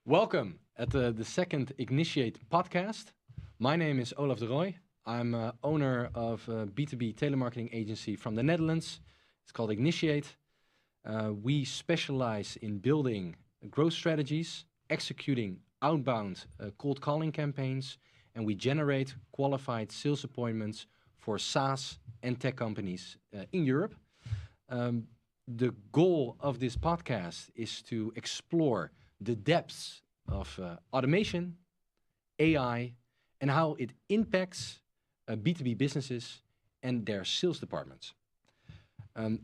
Welcome at the second IGNITIATE podcast. My name is Olaf de Rooij. I'm owner of a B2B telemarketing agency from the Netherlands. It's called IGNITIATE. We specialize in building growth strategies, executing outbound cold calling campaigns, and we generate qualified sales appointments for SaaS and tech companies in Europe. The goal of this podcast is to explore the depths of automation, AI, and how it impacts B2B businesses and their sales departments.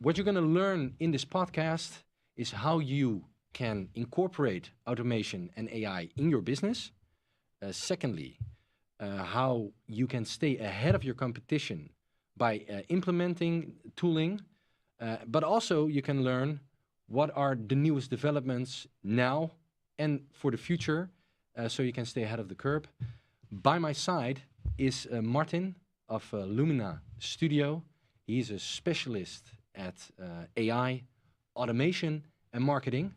What you're going to learn in this podcast is how you can incorporate automation and AI in your business. Secondly, how you can stay ahead of your competition by implementing tooling, but also you can learn what are the newest developments now and for the future, so you can stay ahead of the curve. By my side is Martin of Lumina Studio. He's a specialist at AI, automation, and marketing.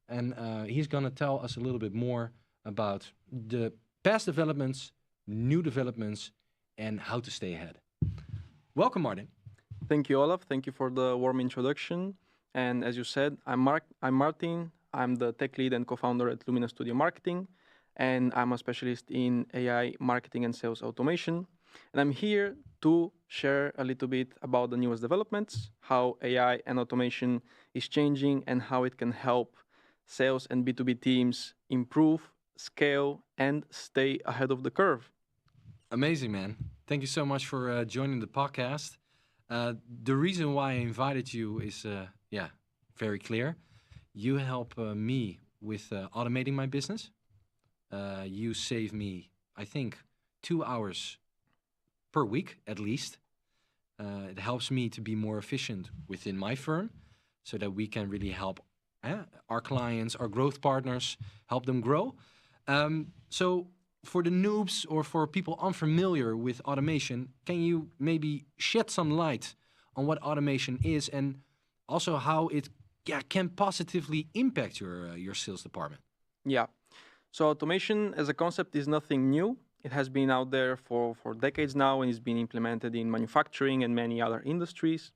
And he's going to tell us a little bit more about the past developments, new developments, and how to stay ahead. Welcome, Martin. Thank you, Olaf. Thank you for the warm introduction. And as you said, I'm Martin. I'm the tech lead and co-founder at Lumina Studio Marketing, and I'm a specialist in AI marketing and sales automation. And I'm here to share a little bit about the newest developments, how AI and automation is changing, and how it can help sales and B2B teams improve, scale, and stay ahead of the curve. Amazing, man. Thank you so much for joining the podcast. The reason why I invited you is, very clear. You help me with automating my business. You save me, I think, 2 hours per week at least. It helps me to be more efficient within my firm so that we can really help our clients, our growth partners, help them grow. So for the noobs or for people unfamiliar with automation, can you maybe shed some light on what automation is and also how it can positively impact your sales department? Yeah. So automation as a concept is nothing new. It has been out there for decades now and is being implemented in manufacturing and many other industries.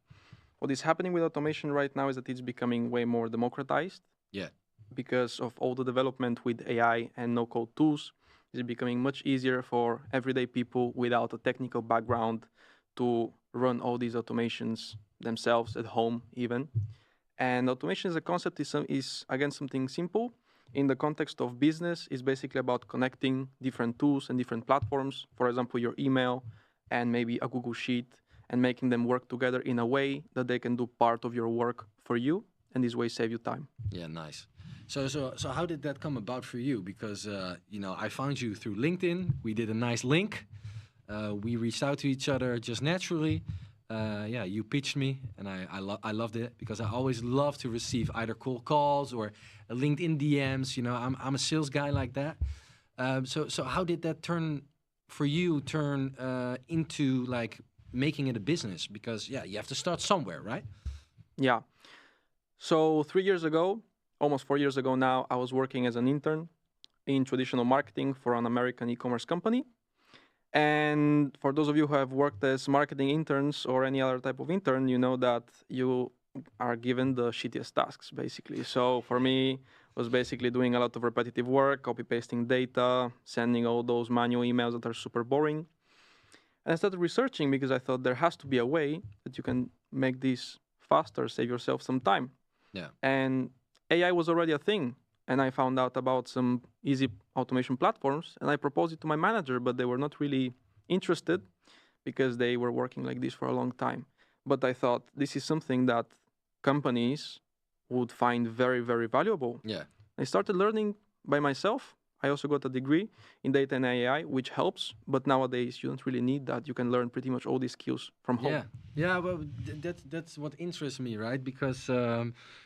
What is happening with automation right now is that it's becoming way more democratized. Yeah. Because of all the development with AI and no-code tools, it's becoming much easier for everyday people without a technical background to run all these automations themselves at home even. And automation as a concept is again something simple. In the context of business, it's basically about connecting different tools and different platforms. For example, your email and maybe a Google Sheet, and making them work together in a way that they can do part of your work for you, and this way save you time. Yeah, nice. So how did that come about for you? Because I found you through LinkedIn. We did a nice link. We reached out to each other just naturally. You pitched me, and I loved it because I always love to receive either cold calls or LinkedIn DMs. I'm a sales guy like that. So how did that turn into like making it a business? Because you have to start somewhere, right? Yeah. So 3 years ago, almost 4 years ago now, I was working as an intern in traditional marketing for an American e-commerce company. And for those of you who have worked as marketing interns or any other type of intern, you know that you are given the shittiest tasks, basically. So for me, it was basically doing a lot of repetitive work, copy-pasting data, sending all those manual emails that are super boring. And I started researching because I thought there has to be a way that you can make this faster, save yourself some time. Yeah. And AI was already a thing. And I found out about some easy automation platforms, and I proposed it to my manager, but they were not really interested because they were working like this for a long time. But I thought this is something that companies would find very, very valuable. Yeah. I started learning by myself. I also got a degree in data and AI, which helps. But nowadays, you don't really need that. You can learn pretty much all these skills from home. Yeah. Well, that's what interests me, right? Because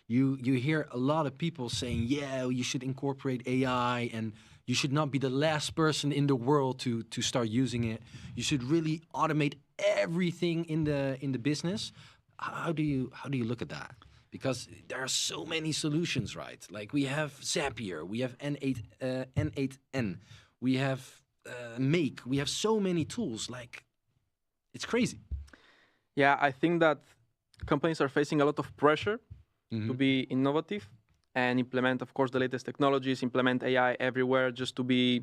you hear a lot of people saying, you should incorporate AI, and you should not be the last person in the world to start using it. You should really automate everything in the business. How do you look at that? Because there are so many solutions, right? Like we have Zapier, we have N8N, we have Make, we have so many tools. Like it's crazy. Yeah, I think that companies are facing a lot of pressure to be innovative and implement, of course, the latest technologies, implement AI everywhere just to be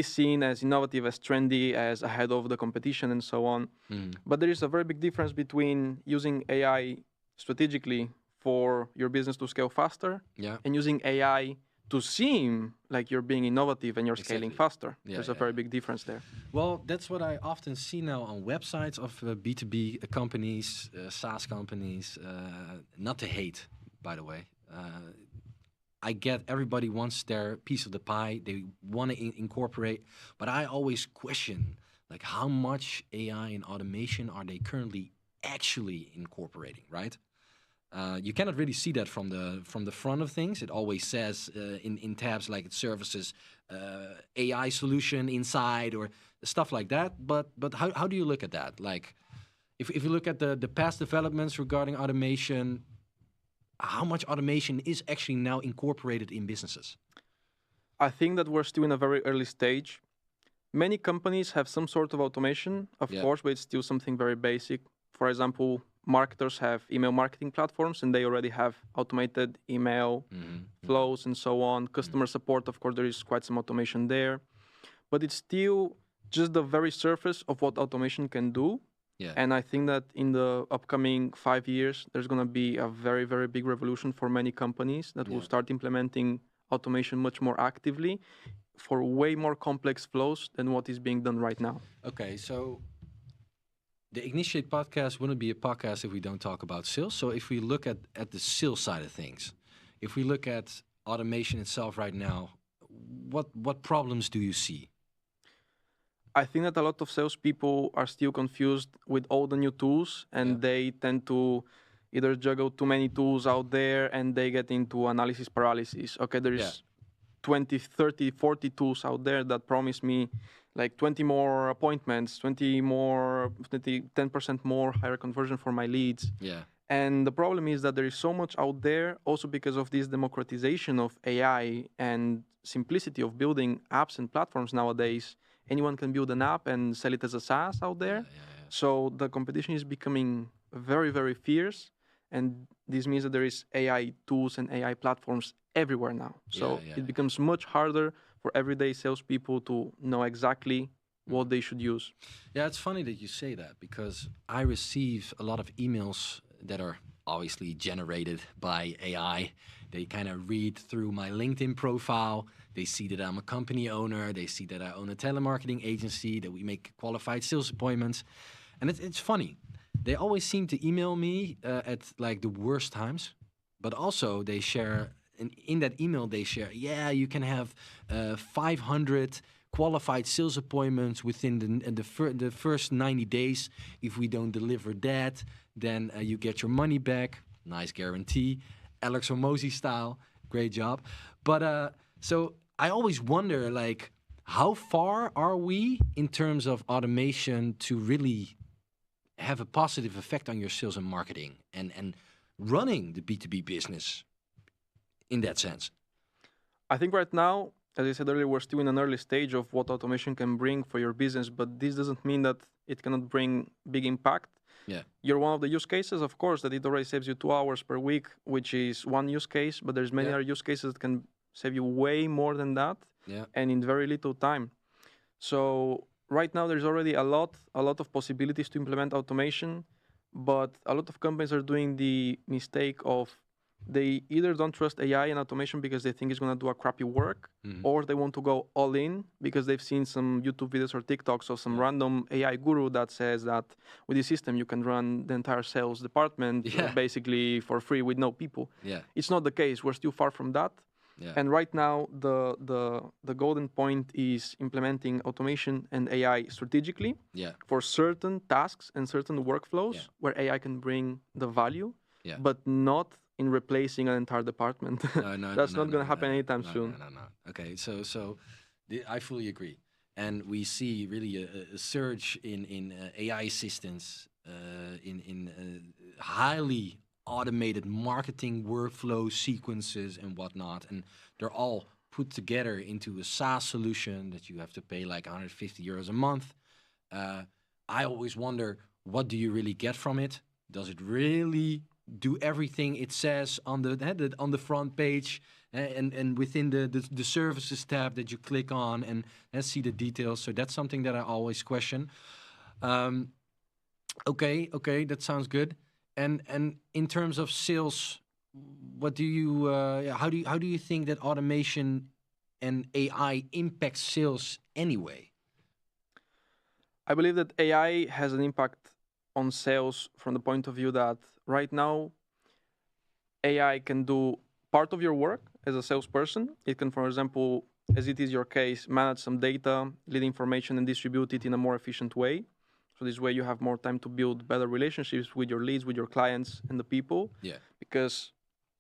seen as innovative, as trendy, as ahead of the competition and so on. But there is a very big difference between using AI strategically for your business to scale faster and using AI to seem like you're being innovative and you're scaling faster. There's a very big difference there. Well, that's what I often see now on websites of B2B companies, SaaS companies. Not to hate, by the way. I get everybody wants their piece of the pie. They want to incorporate, but I always question like how much AI and automation are they currently actually incorporating, right? You cannot really see that from the front of things. It always says in tabs like it services AI solution inside or stuff like that. But how do you look at that? Like if you look at the past developments regarding automation, how much automation is actually now incorporated in businesses? I think that we're still in a very early stage. Many companies have some sort of automation, of course, but it's still something very basic. For example, marketers have email marketing platforms and they already have automated email flows and so on. Customer support, of course, there is quite some automation there. But it's still just the very surface of what automation can do. And I think that in the upcoming 5 years, there's going to be a very, very big revolution for many companies that will start implementing automation much more actively for way more complex flows than what is being done right now. Okay, so the IGNITIATE podcast wouldn't be a podcast if we don't talk about sales. So if we look at the sales side of things, if we look at automation itself right now, what problems do you see? I think that a lot of salespeople are still confused with all the new tools and they tend to either juggle too many tools out there and they get into analysis paralysis. Okay, there is 20, 30, 40 tools out there that promise me like 20 more appointments, 10% more higher conversion for my leads. And the problem is that there is so much out there also because of this democratization of AI and simplicity of building apps and platforms nowadays. Anyone can build an app and sell it as a SaaS out there. So the competition is becoming very, very fierce. And this means that there is AI tools and AI platforms everywhere now. So it becomes much harder for everyday salespeople to know exactly what they should use. Yeah, it's funny that you say that because I receive a lot of emails that are obviously generated by AI. They kind of read through my LinkedIn profile. They see that I'm a company owner. They see that I own a telemarketing agency, that we make qualified sales appointments. And it's funny. They always seem to email me at like the worst times, but also they share, in that email they share, you can have 500 qualified sales appointments within the first 90 days. If we don't deliver that, then you get your money back. Nice guarantee. Alex Hormozy style. Great job. But so I always wonder, like, how far are we in terms of automation to really have a positive effect on your sales and marketing and running the B2B business in that sense? I think right now, as I said earlier, we're still in an early stage of what automation can bring for your business, but this doesn't mean that it cannot bring big impact. You're one of the use cases, of course, that it already saves you 2 hours per week, which is one use case, but there's many other use cases that can save you way more than that and in very little time. So right now there's already a lot of possibilities to implement automation, but a lot of companies are doing the mistake of they either don't trust AI and automation because they think it's going to do a crappy work, or they want to go all in because they've seen some YouTube videos or TikToks of some random AI guru that says that with this system you can run the entire sales department basically for free with no people. It's not the case. We're still far from that. And right now the golden point is implementing automation and AI strategically for certain tasks and certain workflows where AI can bring the value, but not in replacing an entire department. That's not going to happen anytime soon. No. Okay, so I fully agree. And we see really a surge in AI assistants, in highly automated marketing workflow sequences and whatnot, and they're all put together into a SaaS solution that you have to pay like 150 euros a month. I always wonder, what do you really get from it? Does it really do everything it says on the front page and within the services tab that you click on and see the details? So that's something that I always question. Okay, that sounds good. And in terms of sales, what do you how do you think that automation and AI impacts sales anyway? I believe that AI has an impact on sales from the point of view that right now AI can do part of your work as a salesperson. It can, for example, as it is your case, manage some data, lead information, and distribute it in a more efficient way. So this way you have more time to build better relationships with your leads, with your clients and the people. Yeah. Because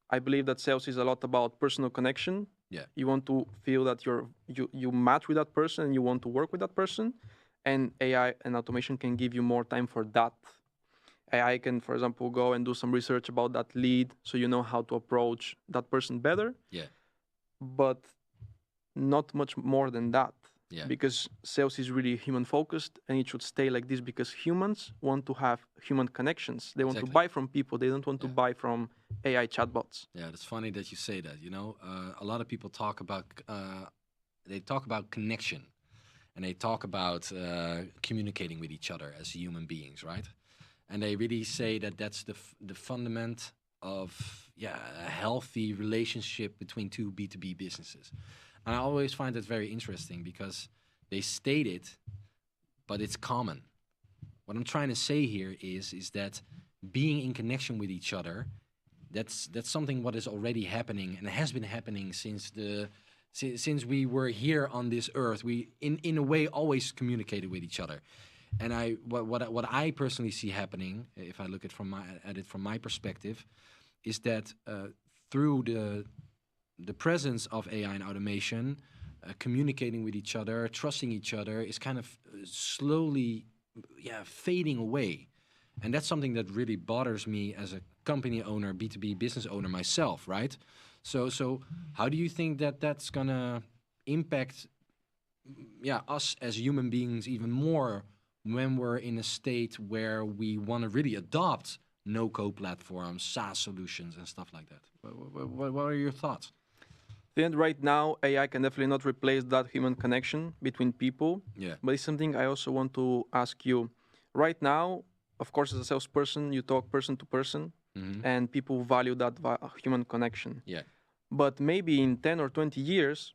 I believe that sales is a lot about personal connection. Yeah. You want to feel that you match with that person and you want to work with that person. And AI and automation can give you more time for that. AI can, for example, go and do some research about that lead so you know how to approach that person better. Yeah. But not much more than that. Yeah. Because sales is really human focused and it should stay like this because humans want to have human connections. They want to buy from people. They don't want to buy from AI chatbots. Yeah, it's funny that you say that. You know, a lot of people talk about connection, and they talk about communicating with each other as human beings, right? And they really say that that's the fundament of a healthy relationship between two B2B businesses. And I always find that very interesting because they state it, but it's common. What I'm trying to say here is that being in connection with each other, that's something what is already happening and has been happening since we were here on this earth. We in a way always communicated with each other. And what I personally see happening, if I look at it from my perspective, is that through the presence of AI and automation, communicating with each other, trusting each other, is kind of slowly fading away. And that's something that really bothers me as a company owner, B2B business owner myself, right? So how do you think that that's gonna impact us as human beings even more when we're in a state where we want to really adopt no-code platforms, SaaS solutions, and stuff like that? What are your thoughts? Then right now, AI can definitely not replace that human connection between people. Yeah. But it's something I also want to ask you. Right now, of course, as a salesperson, you talk person to person, and people value that human connection. Yeah. But maybe in 10 or 20 years,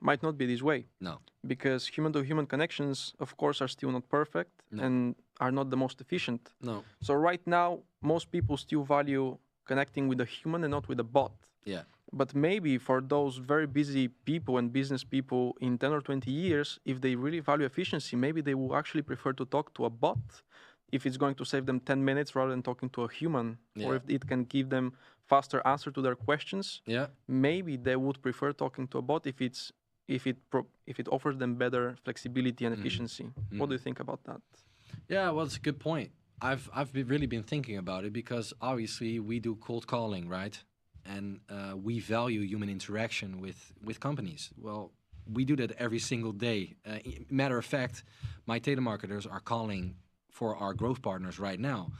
might not be this way. No. Because human-to-human connections, of course, are still not perfect and are not the most efficient. No. So right now, most people still value connecting with a human and not with a bot. Yeah. But maybe for those very busy people and business people in 10 or 20 years, if they really value efficiency, maybe they will actually prefer to talk to a bot if it's going to save them 10 minutes rather than talking to a human, or if it can give them faster answer to their questions. Yeah. Maybe they would prefer talking to a bot if it offers them better flexibility and efficiency. What do you think about that? Yeah, well, it's a good point. I've really been thinking about it because obviously we do cold calling, right? And we value human interaction with companies. Well, we do that every single day. Matter of fact, my telemarketers are calling for our growth partners right now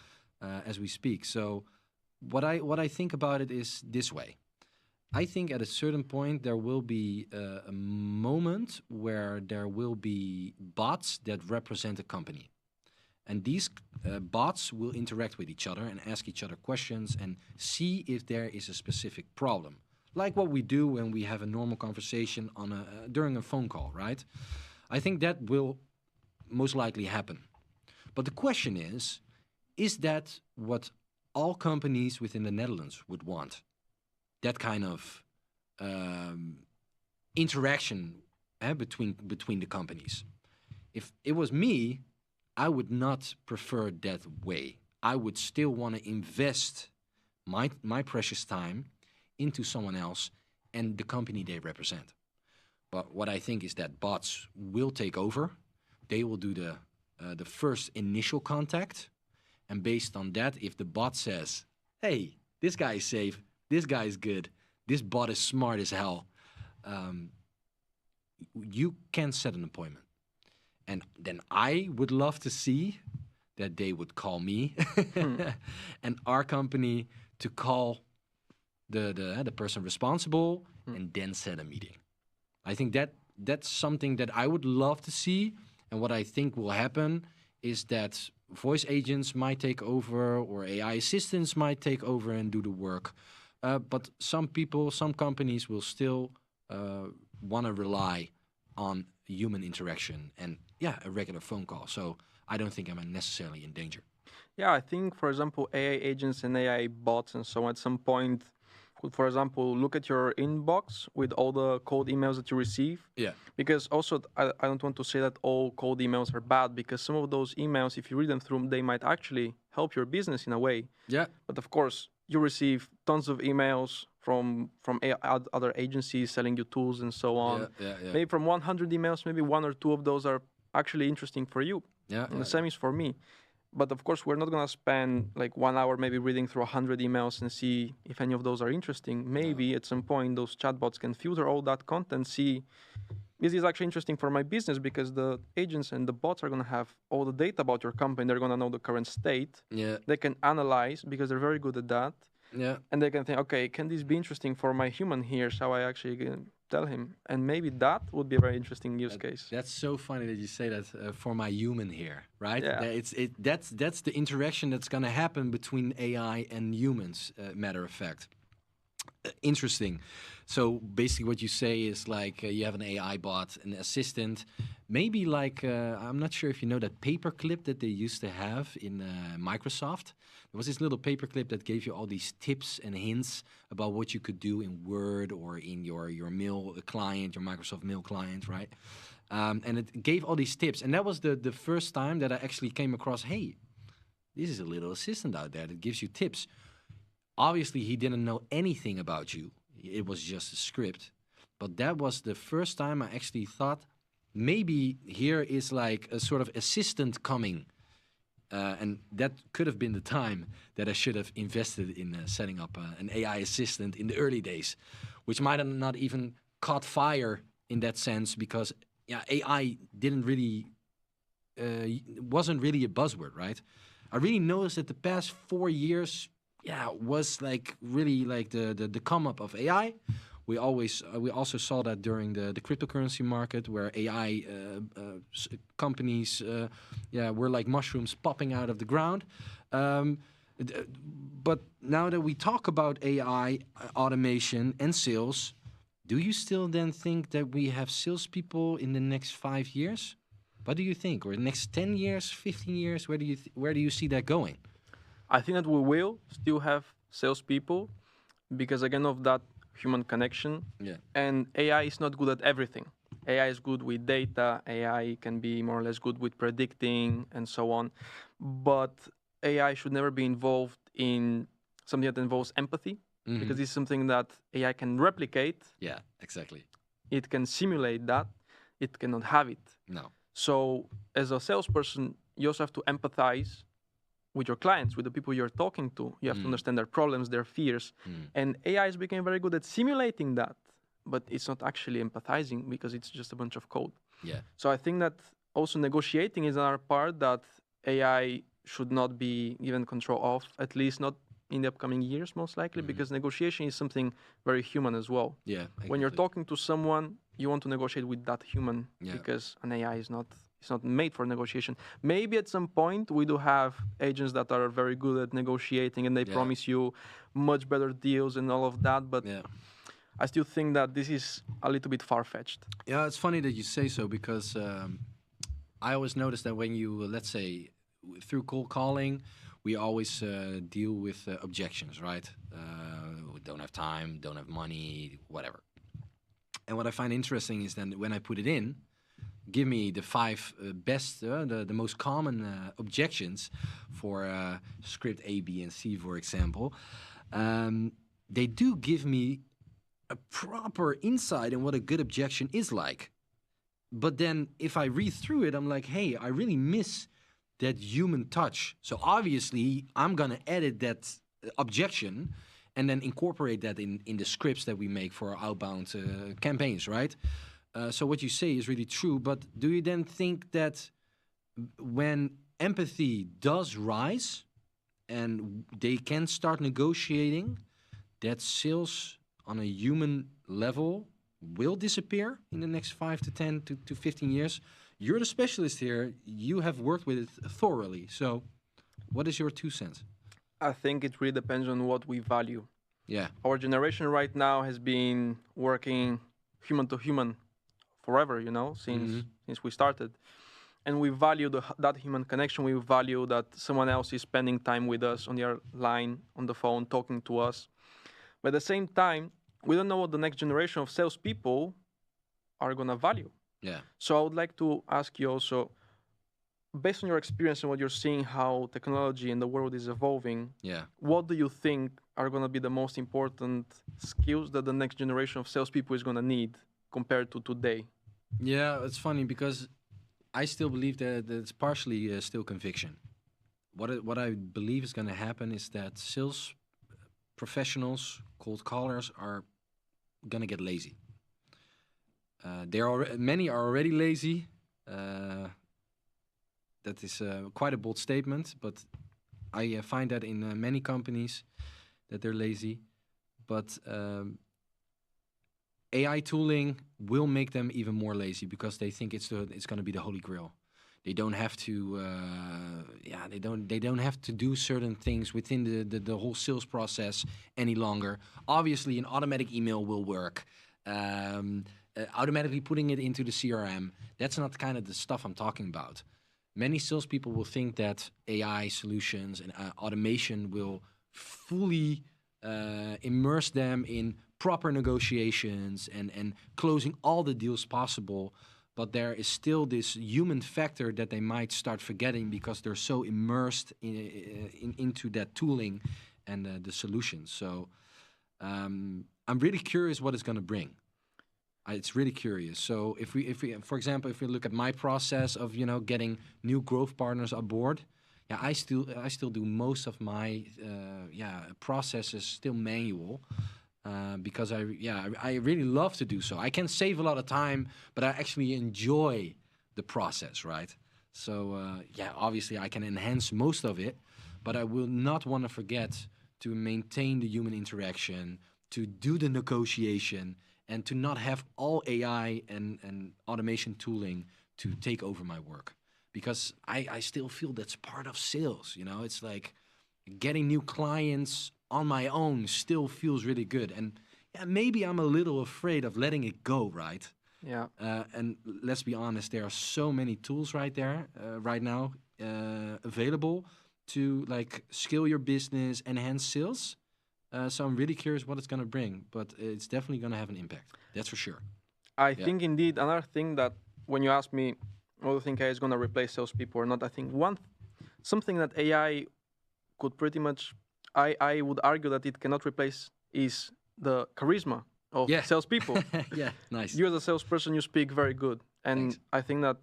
as we speak. So what I think about it is this way. I think at a certain point there will be a moment where there will be bots that represent a company. And these bots will interact with each other and ask each other questions and see if there is a specific problem. Like what we do when we have a normal conversation during a phone call, right? I think that will most likely happen. But the question is that what all companies within the Netherlands would want? That kind of interaction between the companies. If it was me, I would not prefer that way. I would still want to invest my precious time into someone else and the company they represent. But what I think is that bots will take over. They will do the first initial contact. And based on that, if the bot says, hey, this guy is safe, this guy is good, this bot is smart as hell. You can set an appointment. And then I would love to see that they would call me and our company to call the person responsible and then set a meeting. I think that's something that I would love to see. And what I think will happen is that voice agents might take over or AI assistants might take over and do the work. But some people, some companies will still want to rely on human interaction and a regular phone call. So I don't think I'm necessarily in danger. Yeah, I think, for example, AI agents and AI bots and so on at some point could, for example, look at your inbox with all the cold emails that you receive. Yeah. Because also, I don't want to say that all cold emails are bad, because some of those emails, if you read them through, they might actually help your business in a way. Yeah. But of course, you receive tons of emails from other agencies selling you tools and so on. Yeah. Maybe from 100 emails, maybe 1 or 2 of those are actually interesting for you. And the same is for me. But of course, we're not going to spend like 1 hour maybe reading through 100 emails and see if any of those are interesting. Maybe at some point, those chatbots can filter all that content, see, this is actually interesting for my business, because the agents and the bots are going to have all the data about your company. They're going to know the current state. Yeah. They can analyze, because they're very good at that. Yeah. And they can think, okay, can this be interesting for my human here? Shall I actually tell him? And maybe that would be a very interesting use case. That's so funny that you say that, for my human here, right? Yeah. That's the interaction that's going to happen between AI and humans, matter of fact. Interesting. So basically what you say is like you have an AI bot, an assistant, maybe like, I'm not sure if you know that paperclip that they used to have in Microsoft. There was this little paperclip that gave you all these tips and hints about what you could do in Word or in your mail client, your Microsoft Mail client, right? And it gave all these tips. And that was the first time that I actually came across, hey, this is a little assistant out there that gives you tips. Obviously, he didn't know anything about you. It was just a script. But that was the first time I actually thought, maybe here is like a sort of assistant coming. And that could have been the time that I should have invested in setting up an AI assistant in the early days, which might have not even caught fire in that sense, because AI didn't really, wasn't really a buzzword, right? I really noticed that the past 4 years, was like really like the come up of AI. We also saw that during the cryptocurrency market, where AI companies were like mushrooms popping out of the ground. But now that we talk about AI automation and sales, do you still then think that we have salespeople in the next 5 years? What do you think? Or the next 10 years, 15 years? Where do you see that going? I think that we will still have salespeople, because again of that human connection. Yeah. And AI is not good at everything. AI is good with data. AI can be more or less good with predicting and so on. But AI should never be involved in something that involves empathy, because it's something that AI can replicate. Yeah, exactly. It can simulate that. It cannot have it. No. So as a salesperson, you also have to empathize with your clients, with the people you're talking to. You have to understand their problems, their fears. And AI is becoming very good at simulating that, but it's not actually empathizing, because it's just a bunch of code. Yeah. So I think that also negotiating is another part that AI should not be given control of, at least not in the upcoming years, most likely, because negotiation is something very human as well. Yeah. Exactly. When you're talking to someone, you want to negotiate with that human, because an AI is not made for negotiation. Maybe at some point we do have agents that are very good at negotiating, and they promise you much better deals and all of that, but I still think that this is a little bit far-fetched. Yeah, it's funny that you say so, because I always notice that when you, let's say, through cold calling, we always deal with objections, right? We don't have time, don't have money, whatever. And what I find interesting is then when I put it in, give me the 5 best, the most common objections for script A, B, and C, for example. They do give me a proper insight in what a good objection is like. But then if I read through it, I'm like, hey, I really miss that human touch. So obviously, I'm going to edit that objection and then incorporate that in the scripts that we make for our outbound campaigns, right? So what you say is really true, but do you then think that when empathy does rise and they can start negotiating, that sales on a human level will disappear in the next 5 to 10 to 15 years? You're the specialist here. You have worked with it thoroughly. So what is your 2 cents? I think it really depends on what we value. Yeah. Our generation right now has been working human to human forever, since we started. And we value that human connection. We value that someone else is spending time with us on the line, on the phone, talking to us. But at the same time, we don't know what the next generation of salespeople are going to value. Yeah. So I would like to ask you also, based on your experience and what you're seeing, how technology and the world is evolving, what do you think are going to be the most important skills that the next generation of salespeople is going to need compared to today? Yeah, it's funny because I still believe that it's partially still conviction. What I believe is going to happen is that sales professionals, cold callers, are going to get lazy. Many are already lazy. That is quite a bold statement, but I find that in many companies that they're lazy. But AI tooling will make them even more lazy because they think it's going to be the holy grail. They don't have to, they don't have to do certain things within the whole sales process any longer. Obviously, an automatic email will work. Automatically putting it into the CRM, that's not kind of the stuff I'm talking about. Many salespeople will think that AI solutions and automation will fully immerse them in proper negotiations and closing all the deals possible. But there is still this human factor that they might start forgetting because they're so immersed into that tooling and the solutions. So I'm really curious what it's going to bring. It's really curious. So if we, for example, if we look at my process of getting new growth partners on board, I still do most of my processes still manual. Because I really love to do so. I can save a lot of time, but I actually enjoy the process, right? So obviously I can enhance most of it, but I will not want to forget to maintain the human interaction, to do the negotiation, and to not have all AI and automation tooling to take over my work. Because I still feel that's part of sales, It's like getting new clients on my own still feels really good. And maybe I'm a little afraid of letting it go, right? Yeah. And let's be honest, there are so many tools right now available to scale your business, enhance sales. So I'm really curious what it's going to bring, but it's definitely going to have an impact. That's for sure. I think indeed another thing that when you ask me, do you think AI is going to replace salespeople or not? I think something that AI could pretty much, I would argue that it cannot replace is the charisma of salespeople. Yeah, nice. You as a salesperson, you speak very good. And Thanks. I think that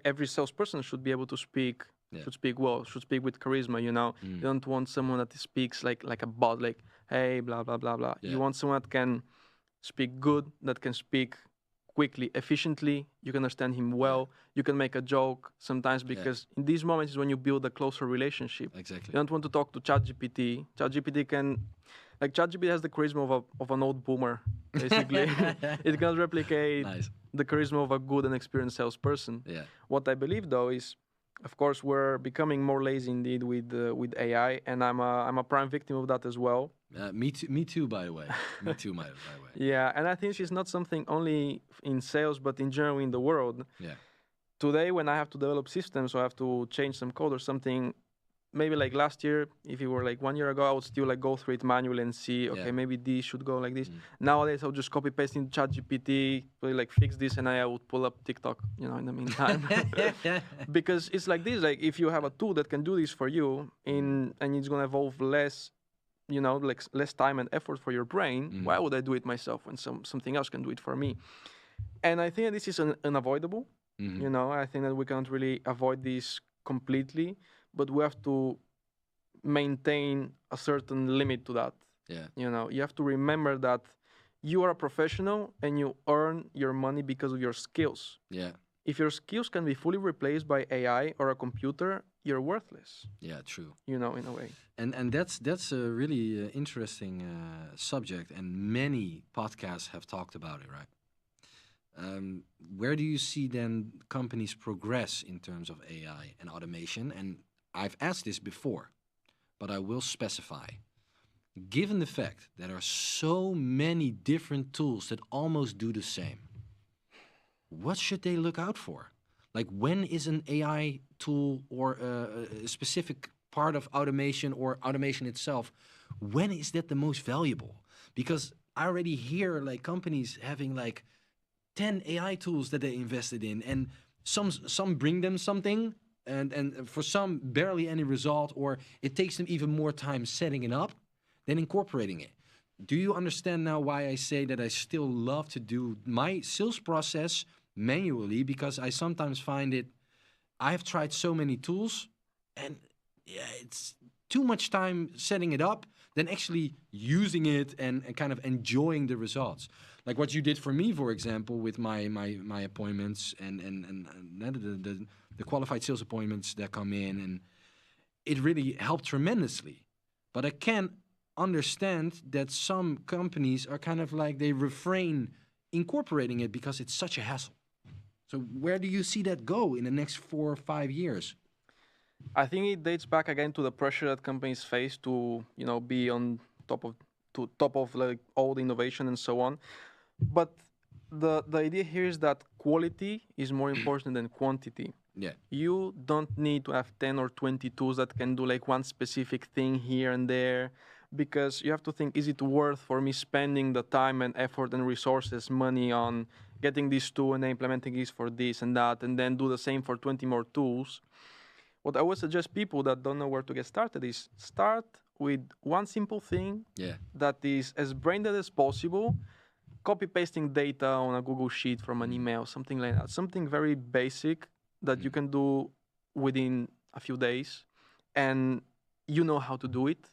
every salesperson should be able to speak, should speak well, should speak with charisma, You don't want someone that speaks like a bot, like, hey, blah, blah, blah, blah. Yeah. You want someone that can speak good, that can speak quickly, efficiently. You can understand him well. You can make a joke sometimes because in these moments is when you build a closer relationship. Exactly. You don't want to talk to ChatGPT. ChatGPT has the charisma of an old boomer, basically. It cannot replicate the charisma of a good and experienced salesperson. Yeah. What I believe though is, of course, we're becoming more lazy indeed with AI, and I'm a prime victim of that as well. Me too, by the way. Me too, by the way. Yeah, and I think it's not something only in sales, but in general in the world. Yeah. Today, when I have to develop systems, or I have to change some code or something, maybe like last year, if it were like 1 year ago, I would still go through it manually and see, okay, maybe this should go like this. Nowadays, I'll just copy paste in ChatGPT, really fix this, and I would pull up TikTok, in the meantime. Because it's like this, if you have a tool that can do this for you, and it's gonna involve less, less time and effort for your brain, why would I do it myself when something else can do it for me? And I think this is unavoidable. I think that we cannot really avoid this completely, but we have to maintain a certain limit to that. Yeah. You have to remember that you are a professional and you earn your money because of your skills. Yeah. If your skills can be fully replaced by AI or a computer, you're worthless, Yeah. True. in a way. And that's a really interesting subject, and many podcasts have talked about it, right? Where do you see then companies progress in terms of AI and automation? And I've asked this before, but I will specify. Given the fact that there are so many different tools that almost do the same, what should they look out for? Like, when is an AI tool or a specific part of automation or automation itself, when is that the most valuable? Because I already hear like companies having like 10 AI tools that they invested in, and some bring them something, and for some barely any result, or it takes them even more time setting it up than incorporating it. Do you understand now why I say that I still love to do my sales process manually? Because I sometimes find it, I have tried so many tools, and yeah, it's too much time setting it up than actually using it and kind of enjoying the results. Like what you did for me, for example, with my appointments and the qualified sales appointments that come in, and it really helped tremendously. But I can understand that some companies are kind of like they refrain incorporating it because it's such a hassle. So where do you see that go in the next 4 or 5 years? I think it dates back again to the pressure that companies face to, be on top of like all the innovation and so on. But the idea here is that quality is more important than quantity. Yeah. You don't need to have 10 or 20 tools that can do like one specific thing here and there, because you have to think, is it worth for me spending the time and effort and resources, money on getting this tool and implementing this for this and that, and then do the same for 20 more tools? What I would suggest people that don't know where to get started is start with one simple thing Yeah. that is as brain dead as possible, copy pasting data on a Google Sheet from an email, something like that. Something very basic that you can do within a few days, and you know how to do it,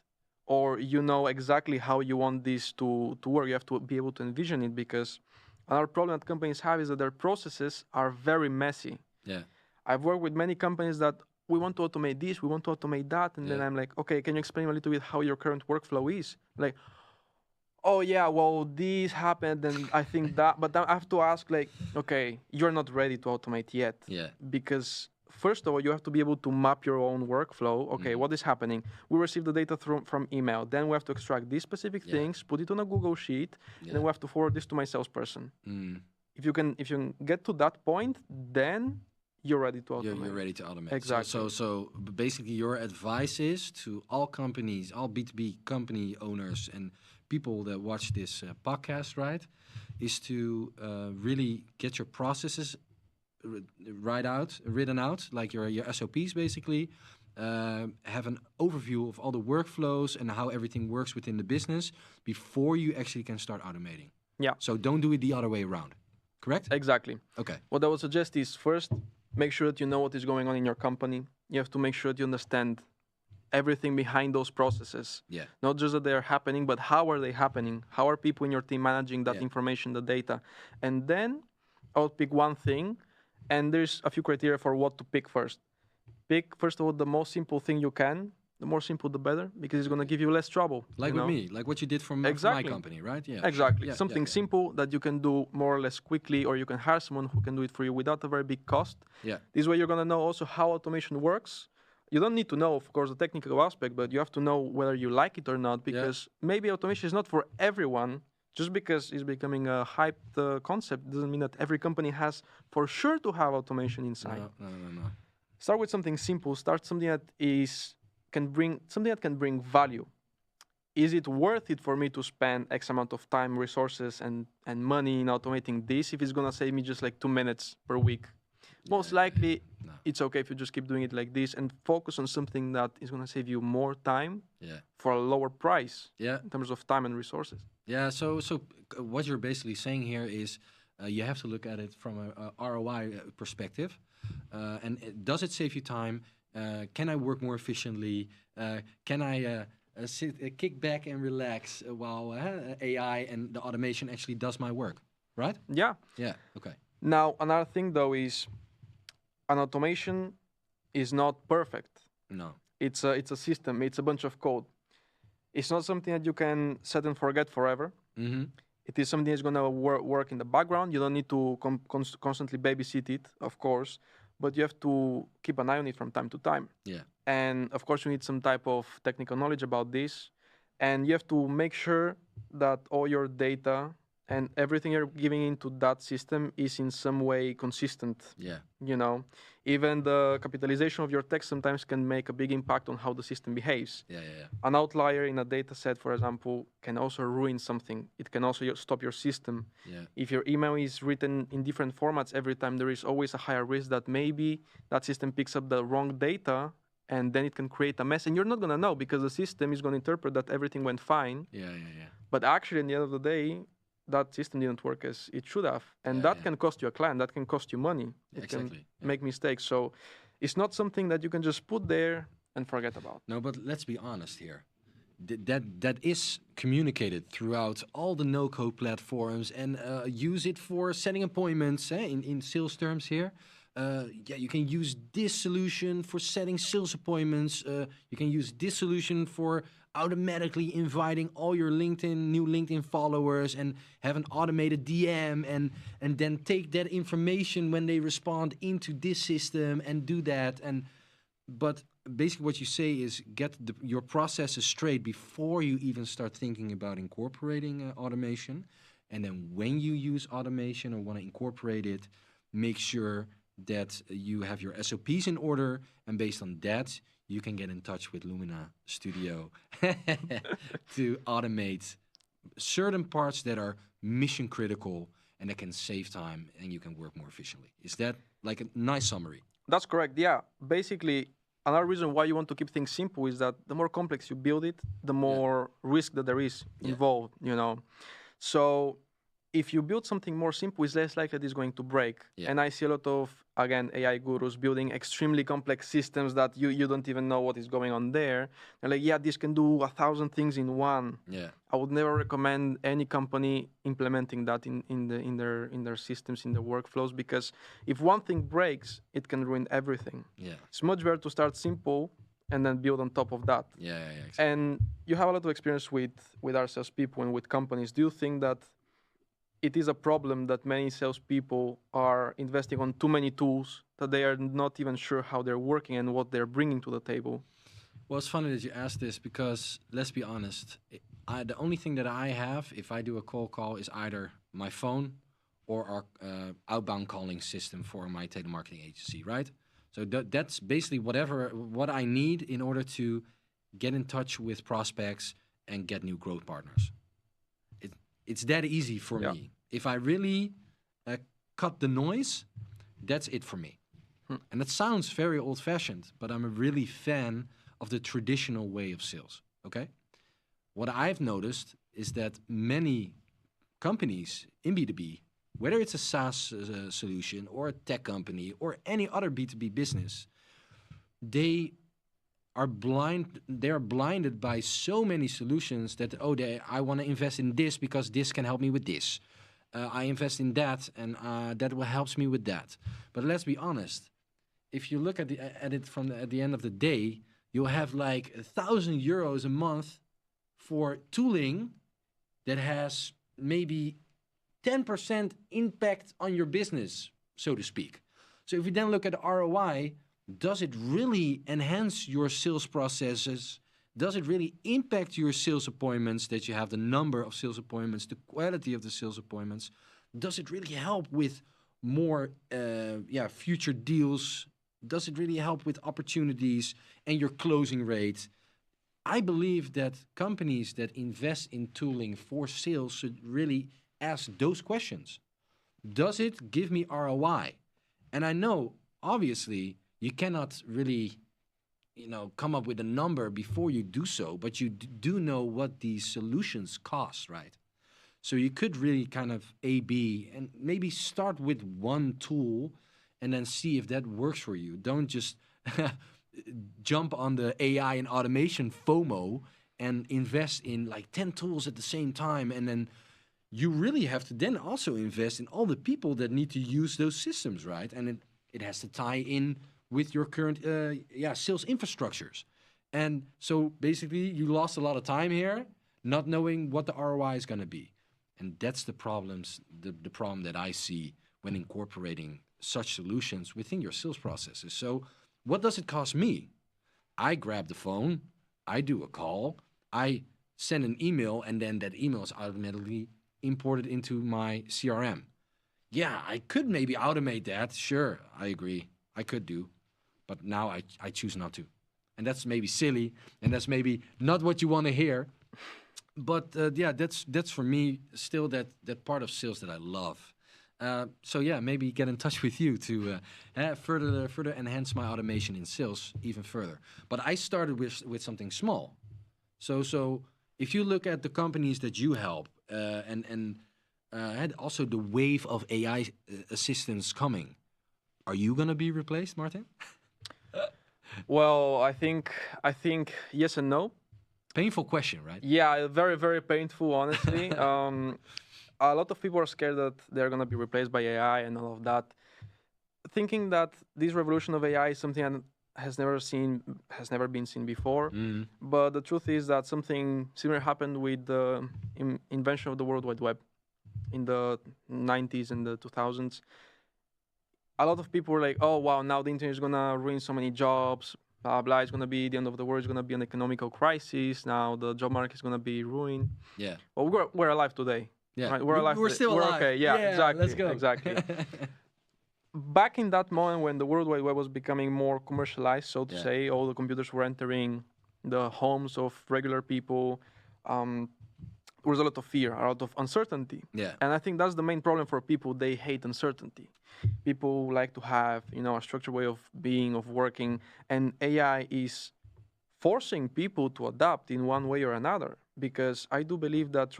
or you know exactly how you want this to work. You have to be able to envision it, because another problem that companies have is that their processes are very messy. Yeah. I've worked with many companies that we want to automate this, we want to automate that, and then Yeah. I'm like, okay, can you explain a little bit how your current workflow is? Like, oh yeah, well this happened, and I think that, but then I have to ask, like, okay, you're not ready to automate yet, Yeah. because first of all, you have to be able to map your own workflow. Okay, what is happening? We receive the data from email, then we have to extract these specific things, put it on a Google Sheet, and then we have to forward this to my salesperson. If you can get to that point, then you're ready to automate. You're ready to automate. Exactly. So basically, your advice is to all companies, all B2B company owners, and people that watch this podcast, right, is to really get your processes written out, like your SOPs, basically. Have an overview of all the workflows and how everything works within the business before you actually can start automating. Yeah. So don't do it the other way around. Correct? Exactly. Okay. What I would suggest is, first, make sure that you know what is going on in your company. You have to make sure that you understand everything behind those processes. Yeah. Not just that they're happening, but how are they happening? How are people in your team managing that information, the data? And then I would pick one thing, and there's a few criteria for what to pick first. Pick, first of all, the most simple thing you can. The more simple, the better, because it's going to give you less trouble. Like with me, like what you did for my company, right? Yeah. Exactly. Yeah, Something simple that you can do more or less quickly, or you can hire someone who can do it for you without a very big cost. Yeah. This way you're going to know also how automation works. You don't need to know, of course, the technical aspect, but you have to know whether you like it or not, because maybe automation is not for everyone. Just because it's becoming a hyped concept doesn't mean that every company has for sure to have automation inside. No. Start with something simple. Start something that can bring value. Is it worth it for me to spend X amount of time, resources, and money in automating this if it's gonna save me just like 2 minutes per week? Most likely, it's okay if you just keep doing it like this and focus on something that is gonna save you more time for a lower price in terms of time and resources. Yeah. So what you're basically saying here is you have to look at it from a ROI perspective, and does it save you time? Can I work more efficiently? Can I kick back and relax while AI and the automation actually does my work, right? Yeah. Yeah. Okay. Now, another thing though is an automation is not perfect. No. It's a system. It's a bunch of code. It's not something that you can set and forget forever. Mm-hmm. It is something that's going to work in the background. You don't need to constantly babysit it, of course, but you have to keep an eye on it from time to time. Yeah. And of course, you need some type of technical knowledge about this. And you have to make sure that all your data and everything you're giving into that system is in some way consistent. Yeah. You know, even the capitalization of your text sometimes can make a big impact on how the system behaves. Yeah. Yeah. An outlier in a data set, for example, can also ruin something. It can also stop your system. Yeah. If your email is written in different formats every time, there is always a higher risk that maybe that system picks up the wrong data and then it can create a mess. And you're not going to know because the system is going to interpret that everything went fine. Yeah. Yeah. Yeah. But actually, at the end of the day, that system didn't work as it should have. And Yeah, that yeah. can cost you a client. That can cost you money. It Exactly. can Yeah. make mistakes. So it's not something that you can just put there and forget about. No, but let's be honest here. That is communicated throughout all the no-code platforms and use it for setting appointments in sales terms here. Yeah, you can use this solution for setting sales appointments. You can use this solution for automatically inviting all your new LinkedIn followers and have an automated DM and then take that information when they respond into this system and do that. But basically what you say is get your processes straight before you even start thinking about incorporating automation. And then when you use automation or want to incorporate it, make sure that you have your SOPs in order. And based on that, you can get in touch with Lumina Studio to automate certain parts that are mission critical and that can save time and you can work more efficiently. Is that like a nice summary? That's correct. Yeah. Basically, another reason why you want to keep things simple is that the more complex you build it, the more risk that there is involved, you know. So if you build something more simple, it's less likely that it's going to break. Yeah. And I see a lot of, again, AI gurus building extremely complex systems that you don't even know what is going on there. They're like, yeah, this can do 1,000 things in one. Yeah. I would never recommend any company implementing that in their systems, in their workflows, because if one thing breaks, it can ruin everything. Yeah. It's much better to start simple and then build on top of that. Yeah. Exactly. And you have a lot of experience with our salespeople and with companies. Do you think that it is a problem that many salespeople are investing on too many tools that they are not even sure how they're working and what they're bringing to the table? Well, it's funny that you asked this because let's be honest. The only thing that I have if I do a cold call is either my phone or our outbound calling system for my telemarketing agency, right? So that's basically what I need in order to get in touch with prospects and get new growth partners. It's that easy for me. If I really cut the noise, that's it for me. And that sounds very old-fashioned, but I'm a really fan of the traditional way of sales, okay? What I've noticed is that many companies in B2B, whether it's a SaaS solution or a tech company or any other B2B business, they are blinded by so many solutions that I want to invest in this because this can help me with this. I invest in that and that will helps me with that. But let's be honest, if you look at it at the end of the day, you'll have like 1,000 euros a month for tooling that has maybe 10% impact on your business, so to speak. So if you then look at the ROI, does it really enhance your sales processes? Does it really impact your sales appointments, that you have the number of sales appointments, the quality of the sales appointments? Does it really help with more future deals? Does it really help with opportunities and your closing rate? I believe that companies that invest in tooling for sales should really ask those questions. Does it give me ROI? And I know, obviously, you cannot really, come up with a number before you do so, but you do know what these solutions cost, right? So you could really kind of A/B and maybe start with one tool and then see if that works for you. Don't just jump on the AI and automation FOMO and invest in like 10 tools at the same time. And then you really have to then also invest in all the people that need to use those systems, right? And it has to tie in with your current sales infrastructures. And so basically you lost a lot of time here, not knowing what the ROI is going to be. And that's the problem that I see when incorporating such solutions within your sales processes. So what does it cost me? I grab the phone, I do a call, I send an email, and then that email is automatically imported into my CRM. Yeah, I could maybe automate that. Sure, I agree. I could do. But now I choose not to. And that's maybe silly, and that's maybe not what you want to hear. But that's for me still that part of sales that I love. So yeah, maybe get in touch with you to further enhance my automation in sales even further. But I started with something small. So if you look at the companies that you help, and also the wave of AI assistants coming, are you gonna be replaced, Martin? Well, I think yes and no. Painful question, right? Yeah, very, very painful, honestly. A lot of people are scared that they're going to be replaced by AI and all of that, thinking that this revolution of AI is something that has never been seen before. But the truth is that something similar happened with the invention of the World Wide Web in the 90s and the 2000s. A lot of people were like, oh, wow, now the internet is going to ruin so many jobs, blah, blah. It's going to be the end of the world. It's going to be an economical crisis. Now the job market is going to be ruined. Yeah. Well, we're alive today. Yeah. Right? We're alive. We're still alive. Okay. Yeah, exactly. Let's go. Exactly. Back in that moment when the World Wide Web was becoming more commercialized, so to say, all the computers were entering the homes of regular people. There was a lot of fear, a lot of uncertainty. Yeah. And I think that's the main problem for people. They hate uncertainty. People like to have, a structured way of being, of working, and AI is forcing people to adapt in one way or another. Because I do believe that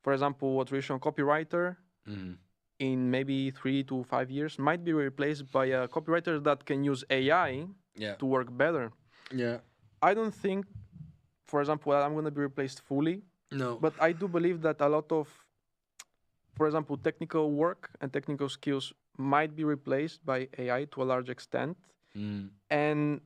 for example, a traditional copywriter in maybe 3 to 5 years might be replaced by a copywriter that can use AI to work better. Yeah. I don't think, for example, I'm going to be replaced fully. No. But I do believe that a lot of, for example, technical work and technical skills might be replaced by AI to a large extent. And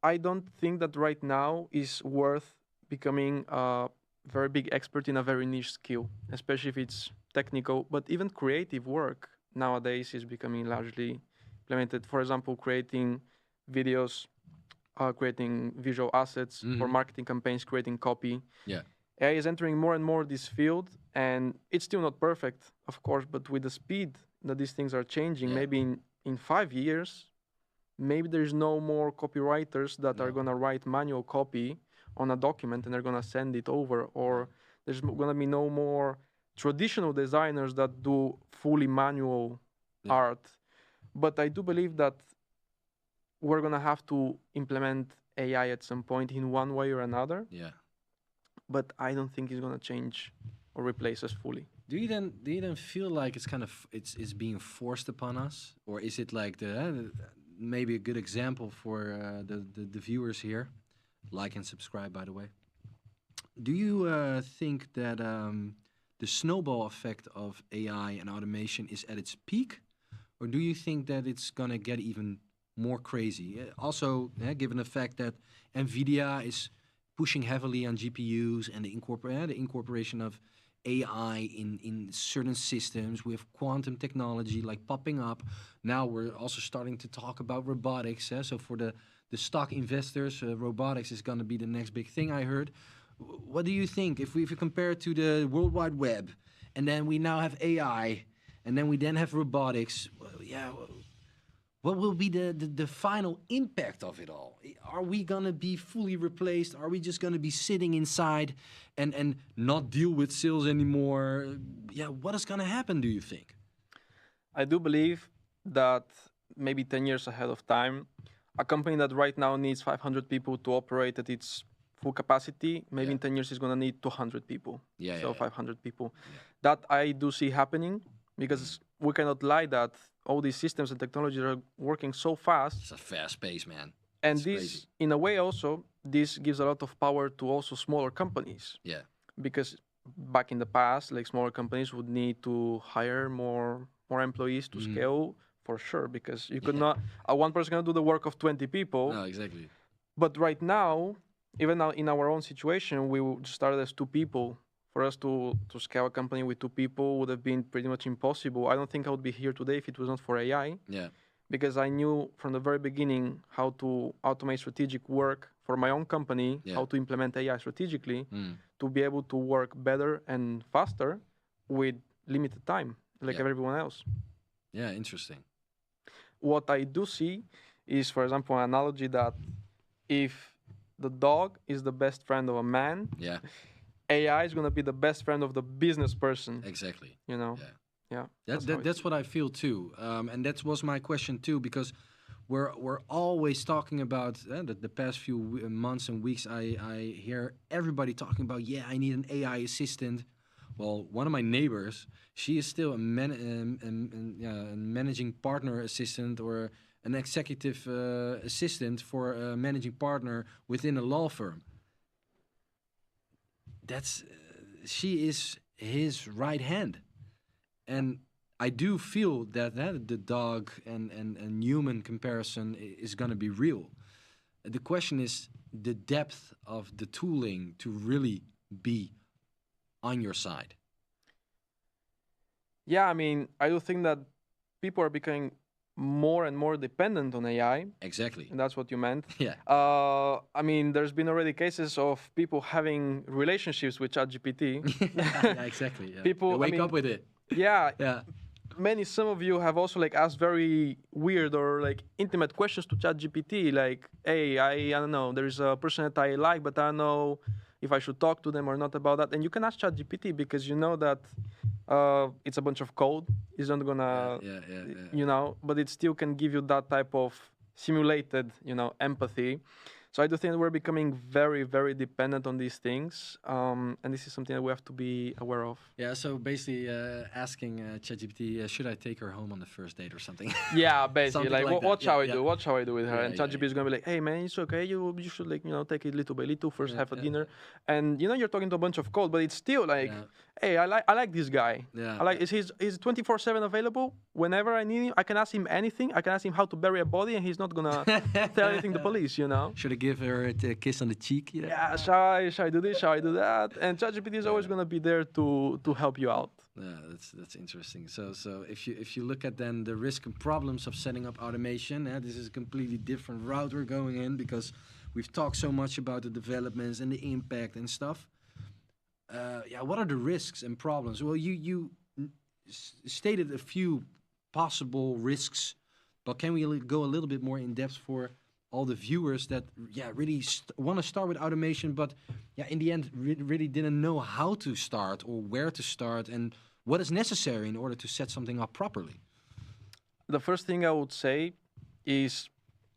I don't think that right now is worth becoming a very big expert in a very niche skill, especially if it's technical. But even creative work nowadays is becoming largely implemented. For example, creating videos, creating visual assets for marketing campaigns, creating copy. Yeah. AI is entering more and more this field, and it's still not perfect, of course, but with the speed that these things are changing, maybe in 5 years, maybe there's no more copywriters that are going to write manual copy on a document and they're going to send it over, or there's going to be no more traditional designers that do fully manual art. But I do believe that we're going to have to implement AI at some point in one way or another. Yeah. But I don't think it's going to change or replace us fully. Do you then feel like it's kind of it's being forced upon us, or is it like maybe a good example for the viewers here? Like and subscribe, by the way. Do you think that the snowball effect of AI and automation is at its peak, or do you think that it's gonna get even more crazy? Also, given the fact that NVIDIA is pushing heavily on GPUs and the incorporation of AI in certain systems with quantum technology like popping up. Now we're also starting to talk about robotics. So for the stock investors, robotics is going to be the next big thing, I heard. What do you think if you compare it to the World Wide Web, and then we now have AI, and then we have robotics? What will be the final impact of it all? Are we going to be fully replaced? Are we just going to be sitting inside and not deal with sales anymore? What is going to happen, do you think? I do believe that maybe 10 years ahead of time, a company that right now needs 500 people to operate at its full capacity, maybe in 10 years is going to need 200 people. 500 people. That I do see happening, because we cannot lie that all these systems and technologies are working so fast. It's a fast pace, man. And It's this, crazy. in a way, also this gives a lot of power to also smaller companies, Yeah. because back in the past, like smaller companies would need to hire more employees to Mhm. scale for sure, because you could Yeah. not one person cannot do the work of 20 people. No, exactly. But right now, even now in our own situation, we started as 2 people. For us to scale a company with 2 people would have been pretty much impossible. I don't think I would be here today if it was not for AI, Yeah. because I knew from the very beginning how to automate strategic work for my own company, Yeah. how to implement AI strategically Mm. to be able to work better and faster with limited time, like Yeah. everyone else. Yeah. Interesting. What I do see is, for example, an analogy that if the dog is the best friend of a man, Yeah. AI is going to be the best friend of the business person, Exactly. you know? Yeah. Yeah. That's what I feel too, and that was my question too, because we're always talking about the past few months and weeks. I hear everybody talking about, yeah, I need an AI assistant. Well, one of my neighbors, she is still a managing partner assistant or an executive assistant for a managing partner within a law firm. That's she is his right hand. And I do feel that the dog and human comparison is going to be real. The question is the depth of the tooling to really be on your side. Yeah, I mean, I do think that people are becoming more and more dependent on AI, Exactly. and that's what you meant. Yeah. I mean, there's been already cases of people having relationships with ChatGPT. Yeah, exactly. Yeah. People, They I wake mean, up with it. yeah, Yeah. some of you have also like asked very weird or like intimate questions to ChatGPT, like, hey, I don't know, there's a person that I like, but I don't know if I should talk to them or not about that. And you can ask ChatGPT because you know that it's a bunch of code. It's not gonna, Yeah. but it still can give you that type of simulated, empathy. So I do think we're becoming very, very dependent on these things, and this is something that we have to be aware of. Yeah, so basically asking ChatGPT, should I take her home on the first date or something? Yeah, basically, Something like, like what, that. what shall I Yeah. do? What shall I do with her? Yeah, And yeah, ChatGPT is gonna be like, hey man, it's okay. You should like take it little by little. First, have a Yeah. dinner, and you're talking to a bunch of code, but it's still like, Yeah. hey, I like this guy. Yeah. I like is he's 24/7 available whenever I need him. I can ask him anything. I can ask him how to bury a body, and he's not gonna tell anything to police. Should I give her a kiss on the cheek? Yeah, shall I do this? Shall I do that? And ChatGPT is always gonna be there to help you out. Yeah, that's interesting. So if you look at then the risk and problems of setting up automation, this is a completely different route we're going in, because we've talked so much about the developments and the impact and stuff. Yeah, what are the risks and problems? Well, you stated a few possible risks, but can we go a little bit more in depth for all the viewers that really want to start with automation, but in the end really didn't know how to start or where to start and what is necessary in order to set something up properly? The first thing I would say is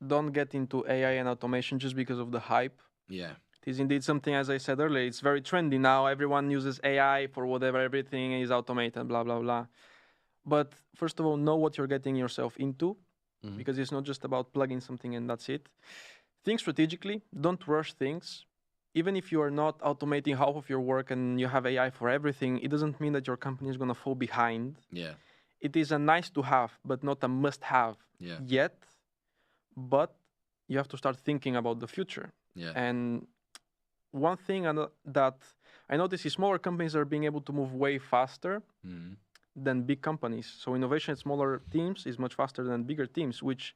don't get into AI and automation just because of the hype. Yeah. It is indeed something, as I said earlier, it's very trendy now. Everyone uses AI for whatever, everything is automated, blah, blah, blah. But first of all, know what you're getting yourself into, because it's not just about plugging something and that's it. Think strategically, don't rush things. Even if you are not automating half of your work and you have AI for everything, it doesn't mean that your company is going to fall behind. Yeah. It is a nice to have, but not a must have yet. But you have to start thinking about the future. Yeah. And one thing that I notice is smaller companies are being able to move way faster than big companies. So innovation at smaller teams is much faster than bigger teams, which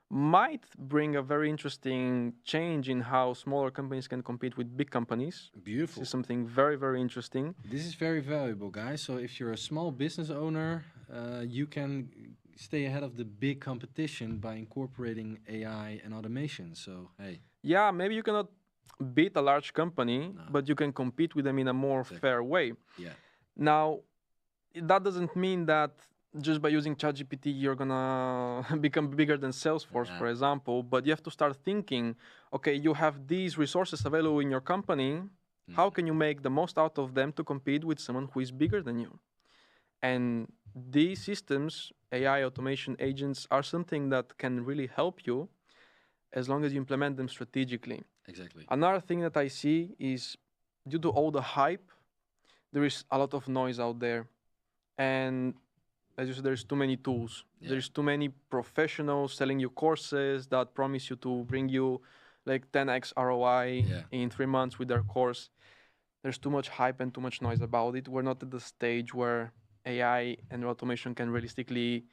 might bring a very interesting change in how smaller companies can compete with big companies. Beautiful. This is something very, very interesting. This is very valuable, guys. So if you're a small business owner, you can stay ahead of the big competition by incorporating AI and automation. So, hey. Yeah, maybe you cannot beat a large company, but you can compete with them in a more fair way. Yeah. Now, that doesn't mean that just by using ChatGPT, you're gonna become bigger than Salesforce, for example. But you have to start thinking, okay, you have these resources available in your company. How can you make the most out of them to compete with someone who is bigger than you? And these systems, AI, automation agents, are something that can really help you. as long as you implement them strategically. Exactly. Another thing that I see is due to all the hype, there is a lot of noise out there. And as you said, there's too many tools. Yeah. There's too many professionals selling you courses that promise you to bring you like 10x ROI in 3 months with their course. There's too much hype and too much noise about it. We're not at the stage where AI and automation can realistically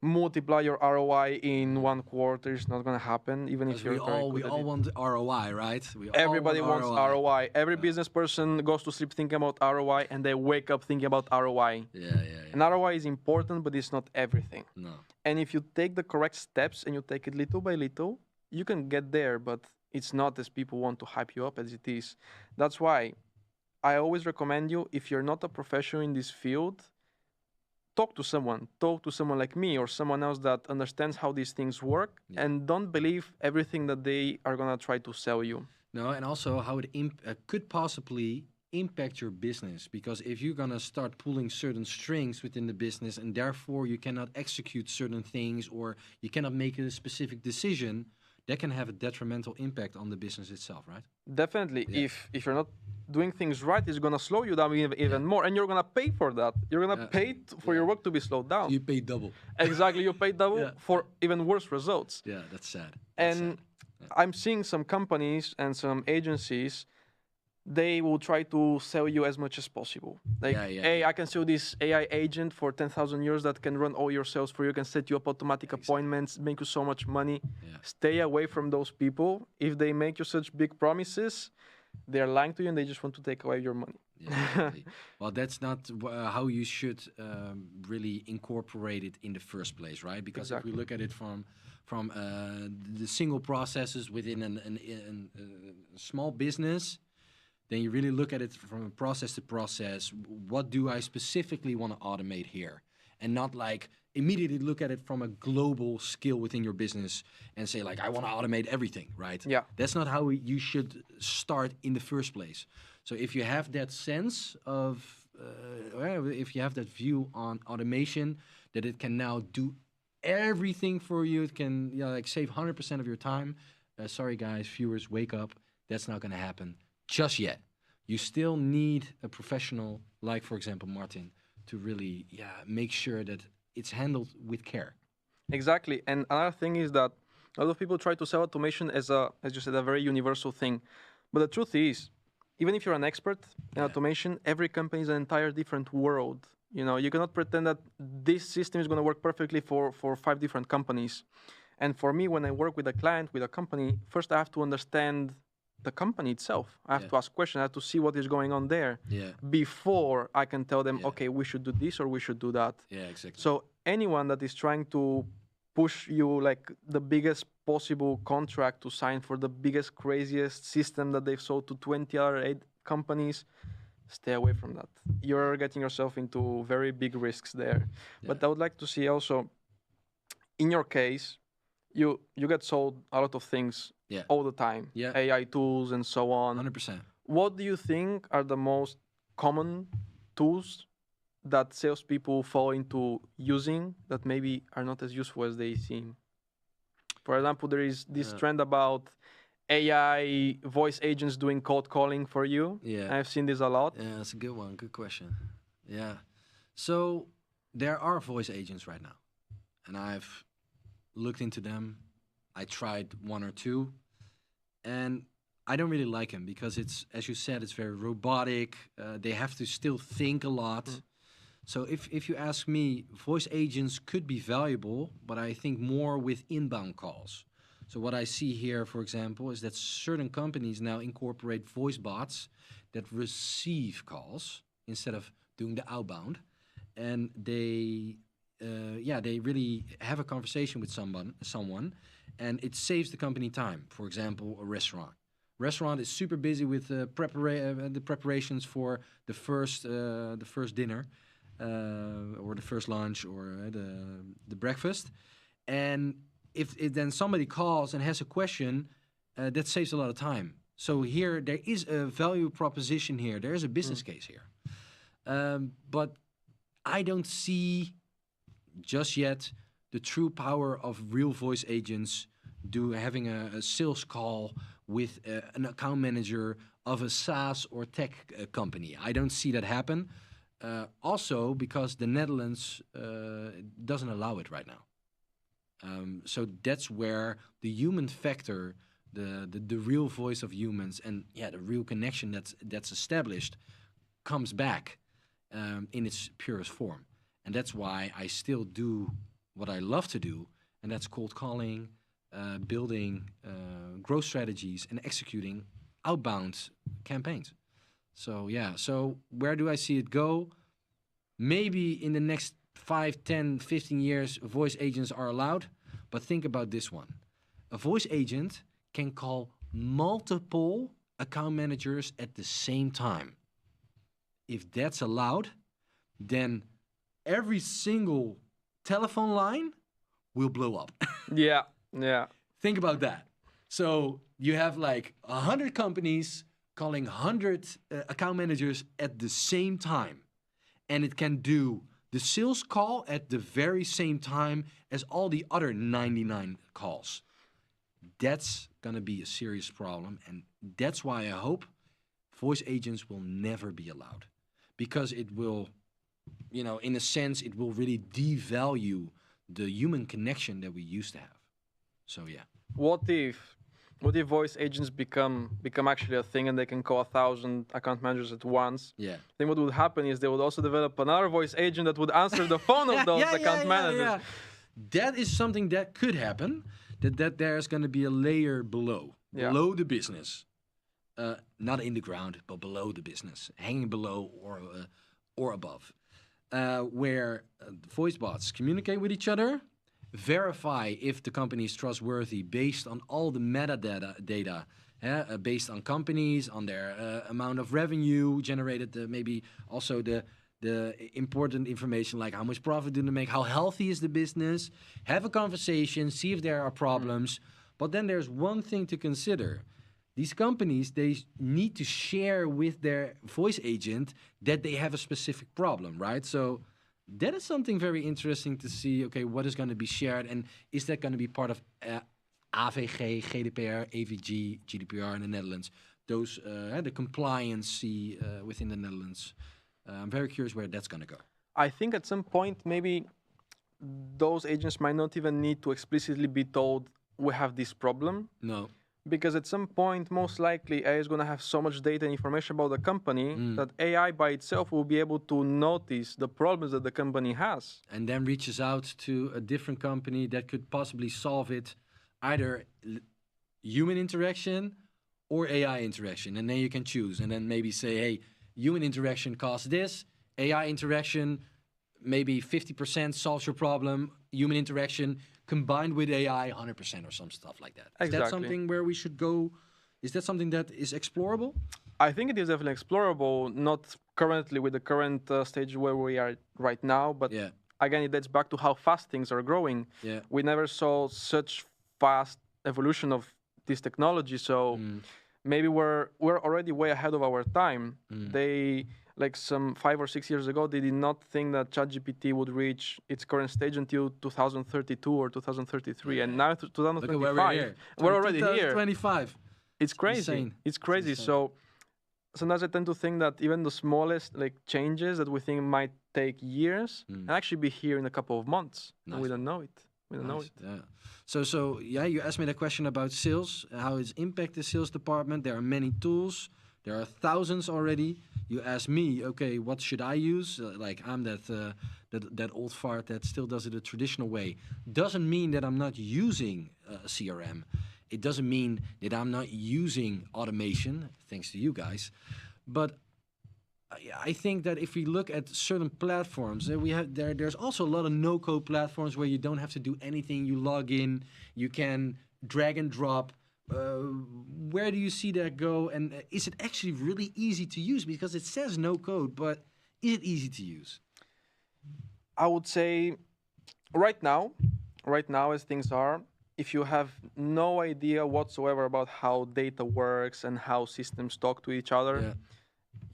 multiply your ROI in 1 quarter. It's not going to happen, even if you're we all want ROI, right? Everybody wants ROI. Every business person goes to sleep thinking about ROI, and they wake up thinking about ROI. And ROI is important, but it's not everything. No. And if you take the correct steps and you take it little by little, you can get there, but it's not as people want to hype you up as it is. That's why I always recommend you, if you're not a professional in this field, talk to someone like me or someone else that understands how these things work, and don't believe everything that they are going to try to sell you. No, and also how it could possibly impact your business, because if you're going to start pulling certain strings within the business and therefore you cannot execute certain things or you cannot make a specific decision, that can have a detrimental impact on the business itself, right? Definitely. If you're not doing things right, it's going to slow you down even more, and you're going to pay for that. You're going to pay for your work to be slowed down. So you pay double. Exactly, you pay double for even worse results. Yeah, that's sad. I'm seeing some companies and some agencies, they will try to sell you as much as possible. Like, hey, I can sell this AI agent for 10,000 euros that can run all your sales for you, can set you up automatic appointments, make you so much money. Stay away from those people. If they make you such big promises, they're lying to you and they just want to take away your money. Exactly. Well, that's not how you should really incorporate it in the first place, right? Because if we look at it from the single processes within a small business, then you really look at it from a process to process. What do I specifically want to automate here? And not like immediately look at it from a global scale within your business and say like, I want to automate everything, right? Yeah. That's not how you should start in the first place. So if you have that sense of, if you have that view on automation, that it can now do everything for you, it can like save 100% of your time. Sorry guys, viewers, wake up. That's not going to happen just yet. You still need a professional, like for example, Martin, to really make sure that it's handled with care. Exactly. And another thing is that a lot of people try to sell automation as you said, a very universal thing. But the truth is, even if you're an expert in automation, every company is an entire different world. You know, you cannot pretend that this system is going to work perfectly for 5 different companies. And for me, when I work with a client, with a company, first I have to understand the company itself. I have to ask questions. I have to see what is going on there before I can tell them, okay, we should do this or we should do that. Yeah, exactly. So anyone that is trying to push you like the biggest possible contract to sign for the biggest, craziest system that they've sold to 20 other companies, stay away from that. You're getting yourself into very big risks there. But I would like to see also, in your case, you get sold a lot of things all the time, AI tools and so on. 100%. What do you think are the most common tools that salespeople fall into using that maybe are not as useful as they seem? For example, there is this trend about AI voice agents doing cold calling for you. Yeah, I've seen this a lot. Yeah, that's a good one. Good question. Yeah. So there are voice agents right now, and I've looked into them. I tried 1 or 2, and I don't really like them because it's, as you said, it's very robotic. They have to still think a lot. So if you ask me, voice agents could be valuable, but I think more with inbound calls. So what I see here, for example, is that certain companies now incorporate voice bots that receive calls instead of doing the outbound. And they really have a conversation with someone, and it saves the company time. For example, a restaurant. Restaurant is super busy with the preparations for the first dinner, or the first lunch, or the breakfast. And if then somebody calls and has a question, that saves a lot of time. So here there is a value proposition here. There is a business case here. But I don't see just yet the true power of real voice agents having a sales call with an account manager of a SaaS or tech company. I don't see that happen. Also, because the Netherlands doesn't allow it right now. So that's where the human factor, the real voice of humans, and the real connection that's established, comes back in its purest form. And that's why I still do what I love to do, and that's cold calling, building growth strategies, and executing outbound campaigns. So where do I see it go? Maybe in the next 5, 10, 15 years, voice agents are allowed. But think about this one. A voice agent can call multiple account managers at the same time. If that's allowed, then every single telephone line will blow up. Yeah. Think about that. So you have like 100 companies calling 100 account managers at the same time. And it can do the sales call at the very same time as all the other 99 calls. That's going to be a serious problem. And that's why I hope voice agents will never be allowed. Because it will, in a sense, it will really devalue the human connection that we used to have. So, yeah. What if voice agents become actually a thing and they can call 1,000 account managers at once? Yeah. Then what would happen is they would also develop another voice agent that would answer the phone of those account managers. Yeah. That is something that could happen. That there's going to be a layer below the business, not in the ground, but below the business, hanging below or above, where voice bots communicate with each other, verify if the company is trustworthy based on all the metadata, based on companies, on their amount of revenue generated, maybe also the important information like how much profit do they make, how healthy is the business, have a conversation, see if there are problems. But then there's one thing to consider. These companies, they need to share with their voice agent that they have a specific problem, right? So that is something very interesting to see, okay, what is going to be shared, and is that going to be part of AVG, GDPR, AVG, GDPR in the Netherlands, those, the compliance within the Netherlands. I'm very curious where that's going to go. I think at some point, maybe those agents might not even need to explicitly be told, we have this problem. No. Because at some point, most likely, AI is going to have so much data and information about the company that AI by itself will be able to notice the problems that the company has. And then reaches out to a different company that could possibly solve it, either human interaction or AI interaction. And then you can choose. And then maybe say, hey, human interaction costs this, AI interaction, maybe 50% solves your problem, human interaction combined with AI, 100% or some stuff like that. Is Exactly. that something where we should go? Is that something that is explorable? I think it is definitely explorable, not currently with the current stage where we are right now, but again, it dates back to how fast things are growing. Yeah. We never saw such fast evolution of this technology, so maybe we're already way ahead of our time. They, like some 5 or 6 years ago, they did not think that ChatGPT would reach its current stage until 2032 or 2033, and now 2025. Look at where we're here. We're already here. 2025. It's crazy. Insane. It's crazy. It's insane. So sometimes I tend to think that even the smallest changes that we think might take years can actually be here in a couple of months, and we don't know it. We don't know it. Yeah. So you asked me the question about sales, how it's impacted the sales department. There are many tools. There are thousands already. You ask me, okay, what should I use? I'm that old fart that still does it the traditional way. Doesn't mean that I'm not using CRM. It doesn't mean that I'm not using automation, thanks to you guys. But I think that if we look at certain platforms, there's also a lot of no-code platforms where you don't have to do anything. You log in, you can drag and drop. Where do you see that go? And is it actually really easy to use? Because it says no code, but is it easy to use? I would say right now as things are, if you have no idea whatsoever about how data works and how systems talk to each other,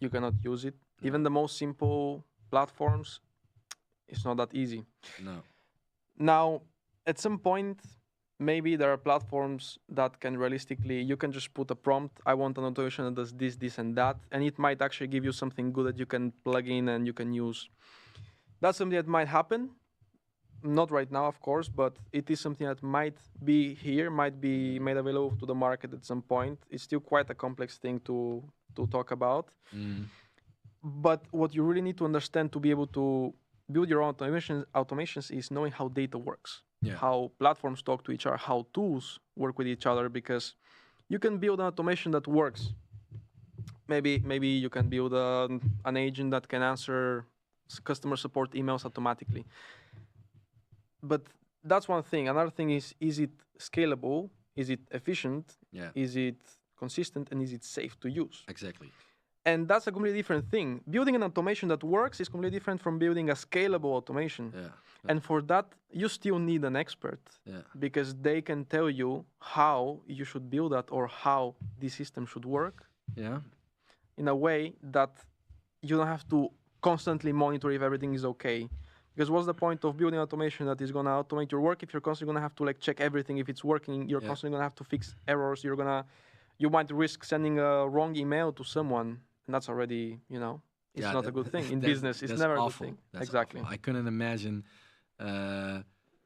you cannot use it. Even the most simple platforms, it's not that easy. No. Now, at some point, maybe there are platforms that can realistically, you can just put a prompt, I want an automation that does this, this, and that, and it might actually give you something good that you can plug in and you can use. That's something that might happen. Not right now, of course, but it is something that might be here, might be made available to the market at some point. It's still quite a complex thing to talk about. But what you really need to understand to be able to build your own automations is knowing how data works, how platforms talk to each other, how tools work with each other, because you can build an automation that works. Maybe you can build an agent that can answer customer support emails automatically. But that's one thing. Another thing is it scalable? Is it efficient? Is it consistent? And is it safe to use? Exactly. And that's a completely different thing. Building an automation that works is completely different from building a scalable automation. And for that, you still need an expert because they can tell you how you should build that or how the system should work in a way that you don't have to constantly monitor if everything is okay. Because what's the point of building automation that is going to automate your work if you're constantly going to have to like check everything if it's working? You're constantly going to have to fix errors. You might risk sending a wrong email to someone, and that's already, it's not a good thing in business. It's never awful. A good thing. That's exactly. Awful. I couldn't imagine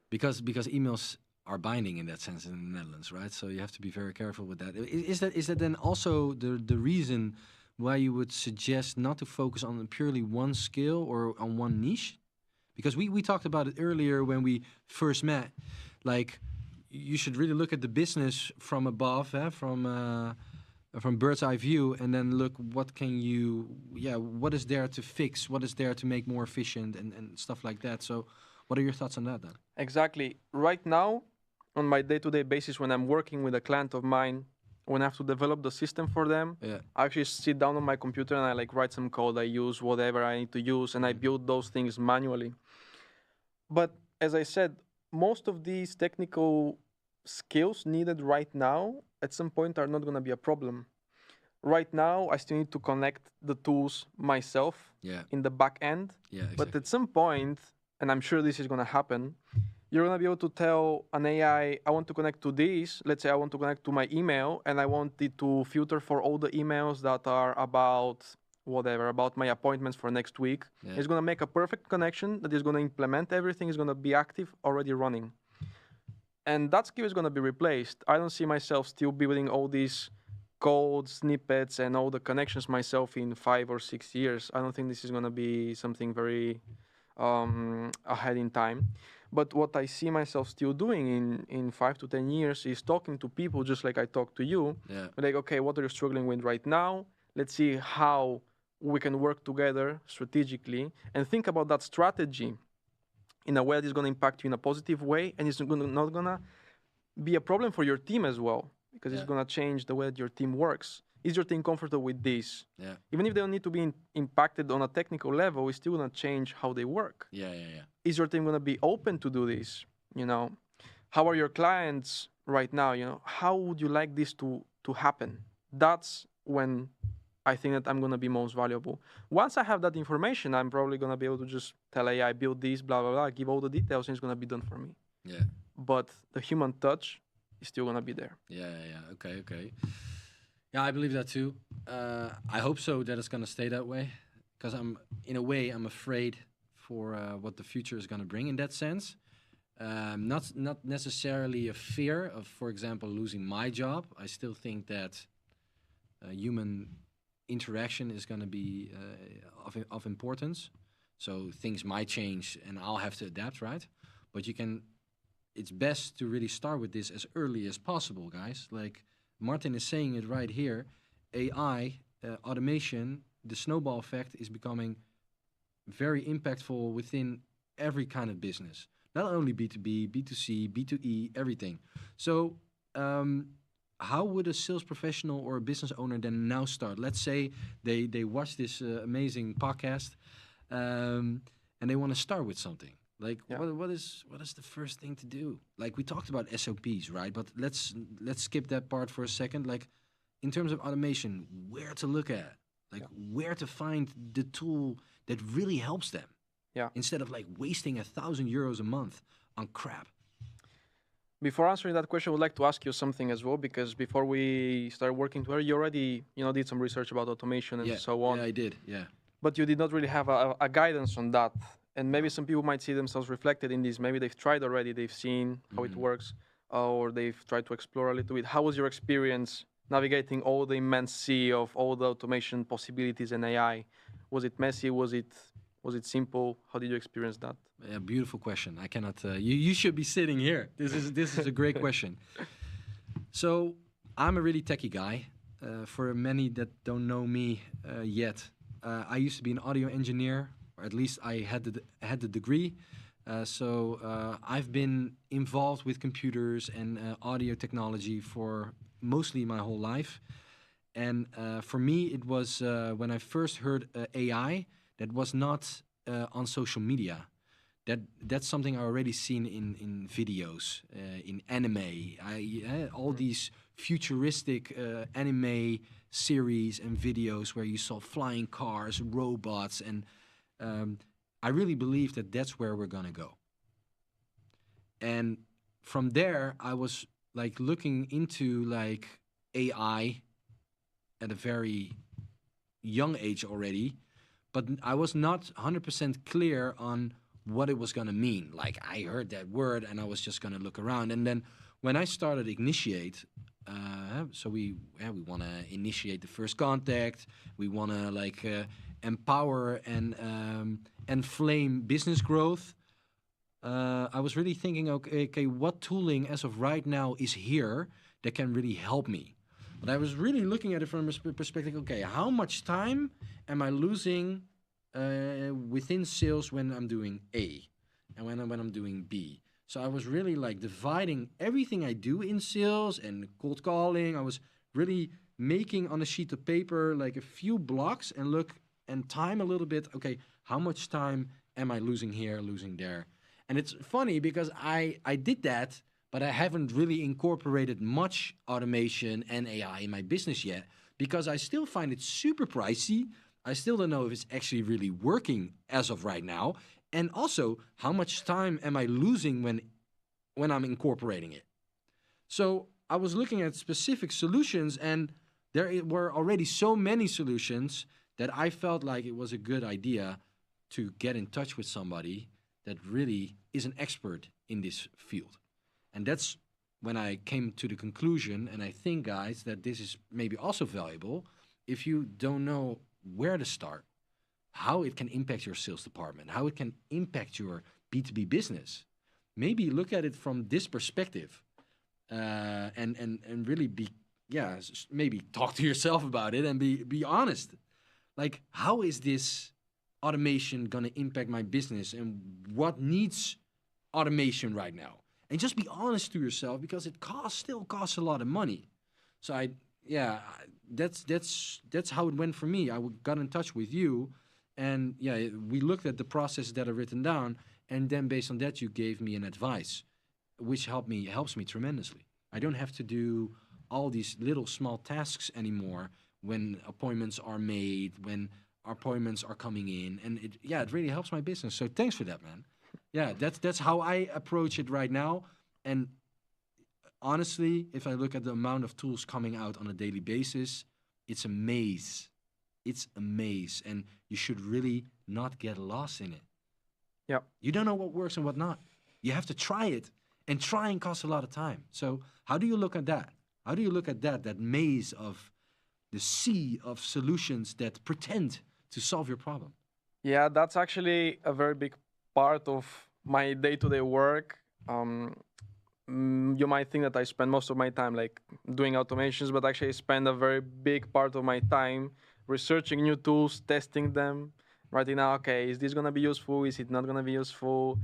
because emails are binding in that sense in the Netherlands, right? So you have to be very careful with that. Is that then also the reason why you would suggest not to focus on purely one skill or on one niche? Because we talked about it earlier when we first met. Like, you should really look at the business from above, from bird's eye view, and then look what is there to fix, what is there to make more efficient and stuff like that. So what are your thoughts on that then? Exactly. Right now, on my day-to-day basis, when I'm working with a client of mine, when I have to develop the system for them, I actually sit down on my computer and I like write some code. I use whatever I need to use and I build those things manually. But as I said, most of these technical skills needed right now at some point are not going to be a problem. Right now, I still need to connect the tools myself in the back end. Exactly. But at some point, and I'm sure this is going to happen, you're going to be able to tell an AI, I want to connect to this. Let's say I want to connect to my email, and I want it to filter for all the emails that are about whatever, about my appointments for next week. It's going to make a perfect connection that is going to implement everything, is going to be active, already running. And that skill is going to be replaced. I don't see myself still building all these code snippets and all the connections myself in 5 or 6 years. I don't think this is going to be something very ahead in time. But what I see myself still doing in 5 to 10 years is talking to people just like I talk to you. Like, okay, what are you struggling with right now? Let's see how we can work together strategically and think about that strategy in a way that is going to impact you in a positive way, and it's not going to be a problem for your team as well, because it's going to change the way that your team works. Is your team comfortable with this? Even if they don't need to be impacted on a technical level, it's still going to change how they work. Is your team going to be open to do this? How are your clients right now? How would you like this to happen? That's when I think that I'm going to be most valuable. Once I have that information, I'm probably going to be able to just tell AI, build this, blah, blah, blah, give all the details, and it's going to be done for me. But the human touch is still going to be there. Okay. Yeah, I believe that too. I hope so that it's going to stay that way, because I'm afraid for what the future is going to bring in that sense. Not necessarily a fear of, for example, losing my job. I still think that human interaction is going to be of importance. So things might change and I'll have to adapt, right? But it's best to really start with this as early as possible, guys. Like Martin is saying it right here, AI, automation, the snowball effect is becoming very impactful within every kind of business. Not only B2B, B2C, B2E, everything. So how would a sales professional or a business owner then now start? Let's say they watch this amazing podcast and they want to start with something. Like what is the first thing to do? Like we talked about SOPs, right? But let's skip that part for a second. Like in terms of automation, where to look at? Like where to find the tool that really helps them? Instead of like wasting €1,000 a month on crap. Before answering that question, I would like to ask you something as well, because before we started working together, you already, did some research about automation and so on. Yeah, I did. Yeah. But you did not really have a guidance on that. And maybe some people might see themselves reflected in this. Maybe they've tried already, they've seen how it works, or they've tried to explore a little bit. How was your experience navigating all the immense sea of all the automation possibilities and AI? Was it messy? Was it simple? How did you experience that? Yeah, beautiful question. I cannot. You should be sitting here. This is a great question. So I'm a really techie guy. For many that don't know me yet, I used to be an audio engineer, or at least I had the degree. So I've been involved with computers and audio technology for mostly my whole life. And for me, it was when I first heard AI, that was not on social media. That's something I already seen in videos, in anime. All these futuristic anime series and videos where you saw flying cars, robots, and I really believe that that's where we're gonna go. And from there, I was like looking into like AI at a very young age already, but I was not 100% clear on what it was gonna mean. Like I heard that word and I was just gonna look around. And then when I started IGNITIATE, so we want to initiate the first contact. We want to like empower and flame business growth. I was really thinking, okay, what tooling as of right now is here that can really help me? But I was really looking at it from a perspective, okay, how much time am I losing within sales when I'm doing A and when I'm doing B? So I was really like dividing everything I do in sales and cold calling. I was really making on a sheet of paper like a few blocks and look and time a little bit, okay, how much time am I losing here, losing there? And it's funny because I did that, but I haven't really incorporated much automation and AI in my business yet because I still find it super pricey. I still don't know if it's actually really working as of right now. And also, how much time am I losing when I'm incorporating it? So I was looking at specific solutions, and there were already so many solutions that I felt like it was a good idea to get in touch with somebody that really is an expert in this field. And that's when I came to the conclusion, and I think, guys, that this is maybe also valuable if you don't know where to start, how it can impact your sales department, how it can impact your B2B business. Maybe look at it from this perspective and really maybe talk to yourself about it and be honest. Like, how is this automation going to impact my business and what needs automation right now? And just be honest to yourself because it still costs a lot of money. So that's how it went for me. I got in touch with you. And we looked at the processes that are written down, and then based on that, you gave me an advice, which helps me tremendously. I don't have to do all these little small tasks anymore when appointments are made, when appointments are coming in, and it really helps my business. So thanks for that, man. Yeah, that's how I approach it right now. And honestly, if I look at the amount of tools coming out on a daily basis, it's a maze. It's a maze, and you should really not get lost in it. Yeah. You don't know what works and what not. You have to try it, and trying costs a lot of time. So how do you look at that? How do you look at that maze of the sea of solutions that pretend to solve your problem? Yeah, that's actually a very big part of my day-to-day work. You might think that I spend most of my time like doing automations, but actually I spend a very big part of my time researching new tools, testing them, writing out, okay, is this going to be useful? Is it not going to be useful?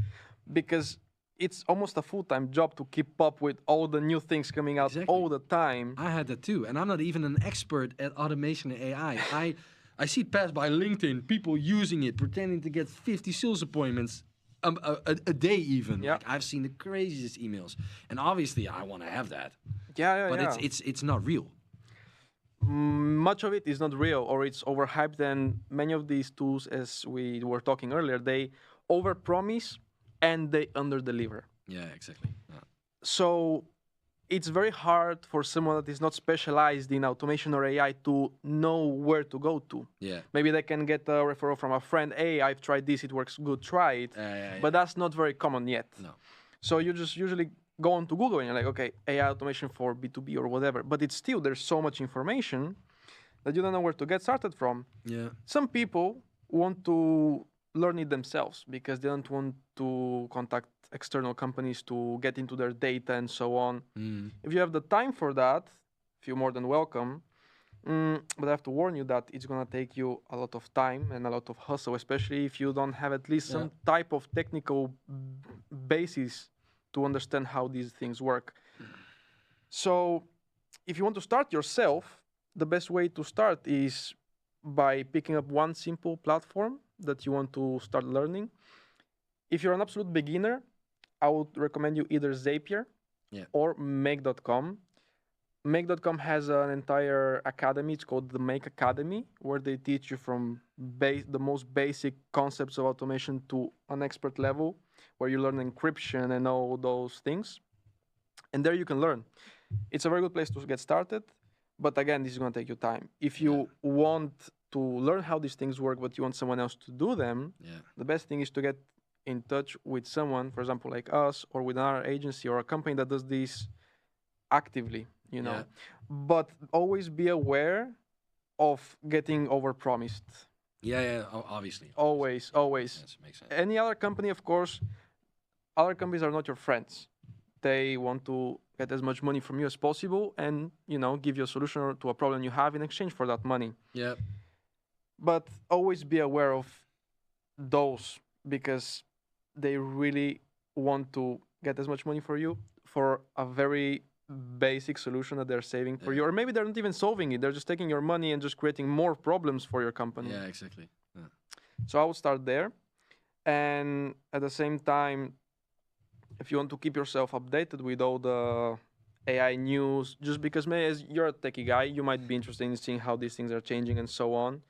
Because it's almost a full-time job to keep up with all the new things coming out all the time. I had that too. And I'm not even an expert at automation and AI. I see it pass by LinkedIn, people using it, pretending to get 50 sales appointments a day even. Yeah. Like, I've seen the craziest emails. And obviously I want to have that. But it's not real. Much of it is not real, or it's overhyped, and many of these tools, as we were talking earlier, they overpromise and they underdeliver. Yeah, exactly. Yeah. So it's very hard for someone that is not specialized in automation or AI to know where to go to. Yeah. Maybe they can get a referral from a friend. Hey, I've tried this, it works good, try it. But that's not very common yet. No. So you just usually go on to Google and you're like, okay, AI automation for B2B or whatever. But it's still, there's so much information that you don't know where to get started from. Yeah. Some people want to learn it themselves because they don't want to contact external companies to get into their data and so on. If you have the time for that, feel more than welcome. But I have to warn you that it's going to take you a lot of time and a lot of hustle, especially if you don't have at least some type of technical basis to understand how these things work. So if you want to start yourself, the best way to start is by picking up one simple platform that you want to start learning. If you're an absolute beginner, I would recommend you either Zapier or Make.com. Make.com has an entire academy. It's called the Make Academy, where they teach you from the most basic concepts of automation to an expert level, where you learn encryption and all those things. And there you can learn. It's a very good place to get started. But again, this is going to take you time. If you want to learn how these things work, but you want someone else to do them, the best thing is to get in touch with someone, for example, like us, or with another agency or a company that does this actively, you know. But always be aware of getting overpromised. Obviously. Always. Yes, makes sense. Any other company, of course, other companies are not your friends. They want to get as much money from you as possible and, you know, give you a solution to a problem you have in exchange for that money. Yeah. But always be aware of those, because they really want to get as much money for you for a very basic solution that they're saving for you. Or maybe they're not even solving it. They're just taking your money and just creating more problems for your company. Yeah, exactly. Yeah. So I would start there. And at the same time, if you want to keep yourself updated with all the AI news, just because maybe as you're a techie guy, you might be interested in seeing how these things are changing and so on.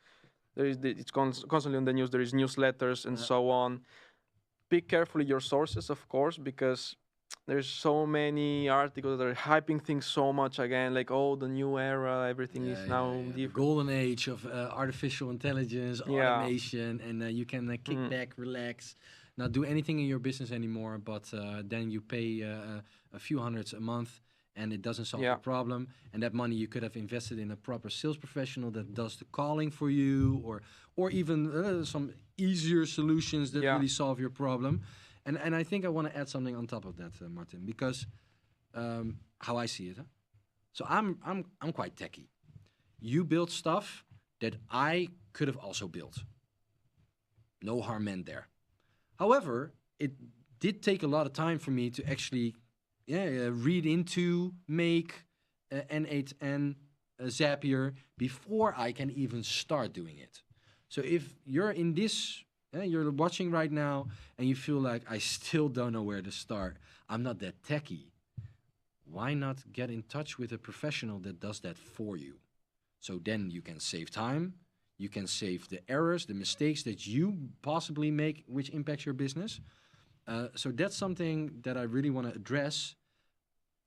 It's constantly on the news. There is newsletters and so on. Pick carefully your sources, of course, because there's so many articles that are hyping things so much again, like, oh, the new era, everything is now different. The golden age of artificial intelligence, automation, and you can kick back, relax, not do anything in your business anymore, but then you pay a few hundreds a month and it doesn't solve your problem. And that money you could have invested in a proper sales professional that does the calling for you, or even some easier solutions that really solve your problem. And I think I want to add something on top of that, Martin, because how I see it. So I'm quite techie. You build stuff that I could have also built. No harm meant there. However, it did take a lot of time for me to actually read into Make, N8N, Zapier before I can even start doing it. So if you're in this, you're watching right now and you feel like I still don't know where to start, I'm not that techie, why not get in touch with a professional that does that for you? So then you can save time, you can save the errors, the mistakes that you possibly make, which impacts your business. So that's something that I really want to address.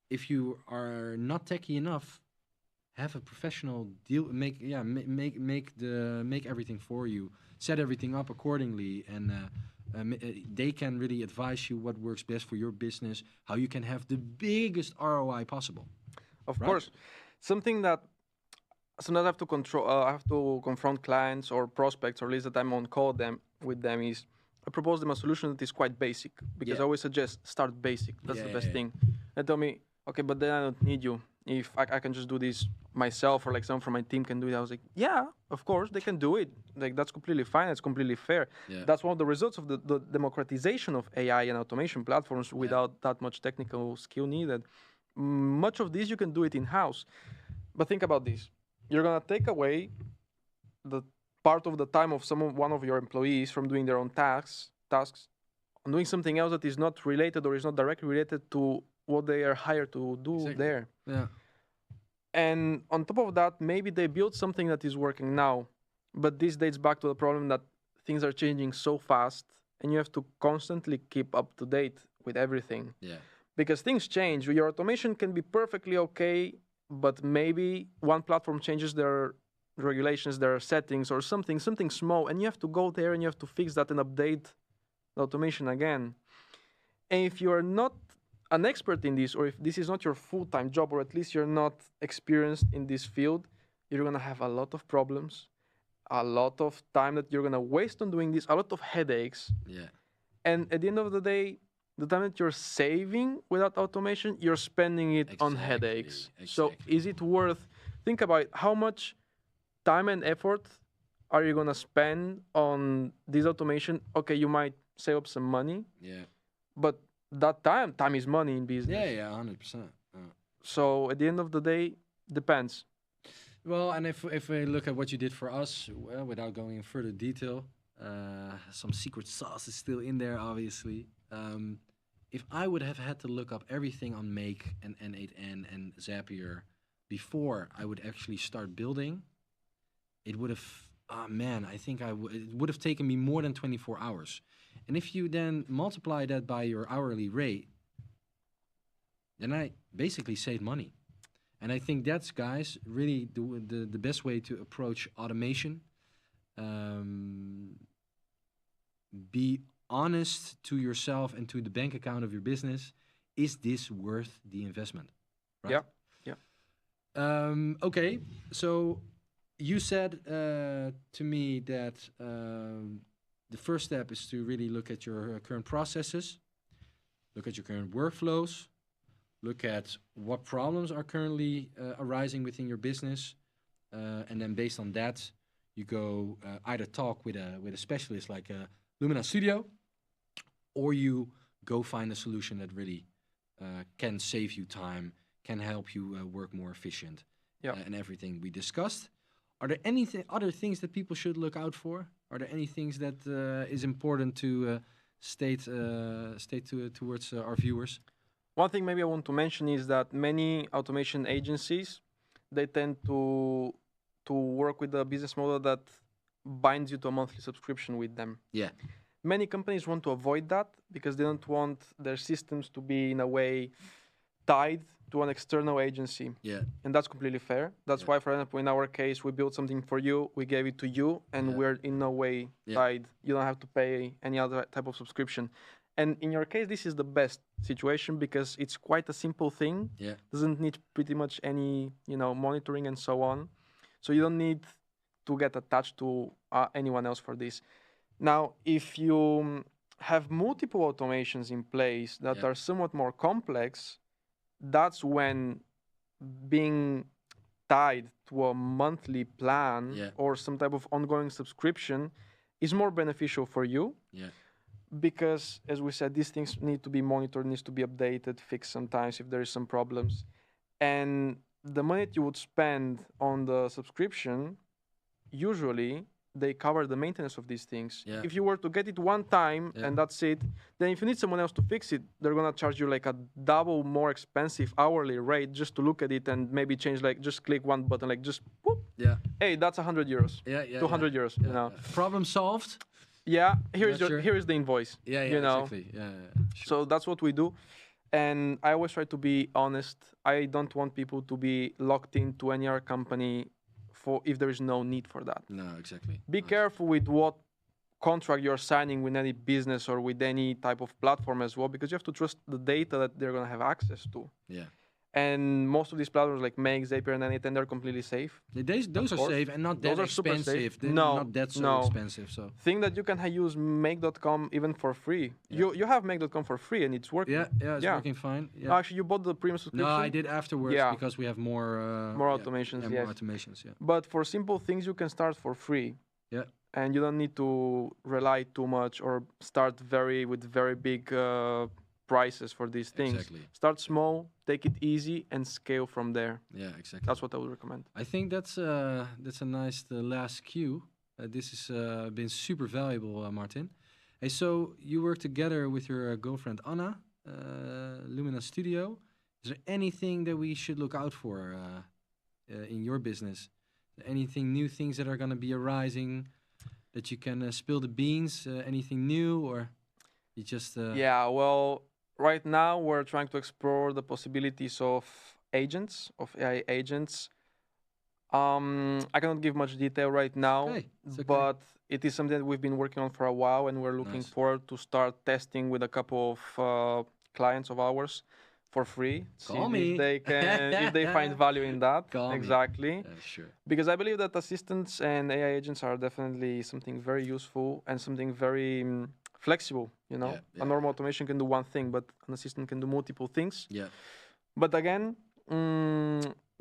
If you are not techie enough, have a professional make everything for you, set everything up accordingly, and they can really advise you what works best for your business, how you can have the biggest ROI possible. Of course, something that I have to control. I have to confront clients or prospects, or at least that I'm on call with them. Is I propose them a solution that is quite basic, because I always suggest start basic. That's the best thing. They tell me, okay, but then I don't need you. If I can just do this myself, or like someone from my team can do it. I was like, yeah, of course they can do it. Like, that's completely fine. It's completely fair. That's one of the results of the democratization of AI and automation platforms without that much technical skill needed. Much of this you can do it in-house. But think about this. You're going to take away the part of the time of one of your employees from doing their own tasks and doing something else that is not related or is not directly related to what they are hired to do there. Yeah. And on top of that, maybe they built something that is working now, but this dates back to the problem that things are changing so fast and you have to constantly keep up to date with everything. Yeah. because things change. Your automation can be perfectly okay, but maybe one platform changes their regulations, their settings, or something small, and you have to go there and you have to fix that and update the automation again. And if you are not an expert in this, or if this is not your full-time job, or at least you're not experienced in this field, you're gonna have a lot of problems, a lot of time that you're gonna waste on doing this, a lot of headaches. Yeah. And at the end of the day, the time that you're saving without automation, you're spending it on Exactly, headaches. So exactly. is it worth, think about it, how much time and effort are you gonna spend on this automation? Okay, you might save up some money, Yeah. but that time is money in business. Yeah, 100%. So at the end of the day, depends. Well, and if we look at what you did for us, well, without going in further detail, some secret sauce is still in there, obviously. If I would have had to look up everything on Make and N8N and Zapier before I would actually start building, it would have, I think it would have taken me more than 24 hours. And if you then multiply that by your hourly rate, then I basically saved money. And I think that's, guys, really the best way to approach automation. Be honest to yourself and to the bank account of your business. Is this worth the investment? Right? Yeah. Okay, so you said to me that the first step is to really look at your current processes, look at your current workflows, look at what problems are currently arising within your business, and then based on that, you go either talk with a specialist like Lumina Studio, or you go find a solution that really can save you time, can help you work more efficient, and everything we discussed. Are there other things that people should look out for? Are there any things that is important to state towards our viewers? One thing maybe I want to mention is that many automation agencies, they tend to work with a business model that binds you to a monthly subscription with them. Yeah. Many companies want to avoid that because they don't want their systems to be in a way tied to an external agency. Yeah. And that's completely fair. That's why, for example, in our case, we built something for you, we gave it to you, and we're in no way tied. You don't have to pay any other type of subscription. And in your case, this is the best situation because it's quite a simple thing. Yeah. Doesn't need pretty much any, monitoring and so on. So you don't need to get attached to anyone else for this. Now, if you have multiple automations in place that are somewhat more complex, that's when being tied to a monthly plan or some type of ongoing subscription is more beneficial for you. Yeah. Because, as we said, these things need to be monitored, needs to be updated, fixed sometimes if there is some problems. And the money that you would spend on the subscription, usually they cover the maintenance of these things. Yeah. If you were to get it one time and that's it, then if you need someone else to fix it, they're gonna charge you like a double more expensive hourly rate just to look at it and maybe change, like just click one button, like just whoop. Yeah. Hey, that's 100 euros. 200 euros. You know. Problem solved. Yeah. Here is the invoice. Yeah. You know? Exactly. Yeah. Sure. So that's what we do. And I always try to be honest. I don't want people to be locked into any other company for if there is no need for that. No, exactly. Be careful with what contract you're signing with any business or with any type of platform as well, because you have to trust the data that they're going to have access to. Yeah. And most of these platforms like Make, Zapier, and N8N, they're completely safe. Those are safe and not that expensive. They're not that so expensive. So think that you can use Make.com even for free. You have Make.com for free and it's working. Yeah, it's working fine. Yeah. Actually, you bought the premium subscription? No, I did afterwards because we have more automations. More automations. Yeah. But for simple things, you can start for free. Yeah. And you don't need to rely too much or start with very big prices for these things. Exactly. Start small, take it easy, and scale from there. Yeah, exactly. That's what I would recommend. I think that's a nice last cue. This has been super valuable, Martin. Hey, so you work together with your girlfriend Anna, Lumina Studio. Is there anything that we should look out for in your business? Anything new things that are going to be arising that you can spill the beans? Anything new, or you just? Yeah, well, right now we're trying to explore the possibilities of agents, of AI agents. I cannot give much detail right now, Okay, it's okay. but it is something that we've been working on for a while, and we're looking Nice. forward to start testing with a couple of clients of ours for free. Call See me. if they can, if they find value in that. Call me. Exactly. Sure. Because I believe that assistants and AI agents are definitely something very useful and something very flexible. You know, Yeah, a normal automation can do one thing, but an assistant can do multiple things. Yeah. But again,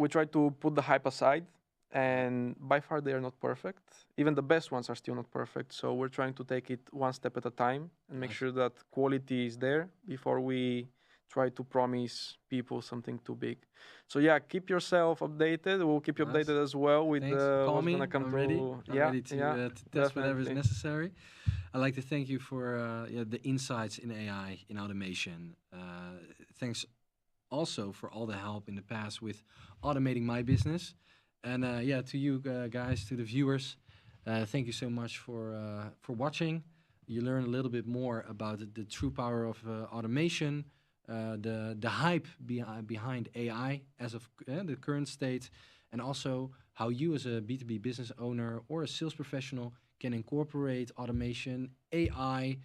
we try to put the hype aside, and by far they are not perfect. Even the best ones are still not perfect. So we're trying to take it one step at a time and make Nice. sure that quality is there before we try to promise people something too big. So yeah, keep yourself updated. We'll keep you Nice. updated as well with Thanks. Call what's me. gonna come I'm to. ready. Yeah, I'm ready to yeah, test whatever is definitely. necessary. I'd like to thank you for the insights in AI, in automation. Thanks also for all the help in the past with automating my business. And yeah, to you guys, to the viewers, thank you so much for watching. You learn a little bit more about the true power of automation, the hype behind AI as of the current state, and also how you as a B2B business owner or a sales professional can incorporate automation, AI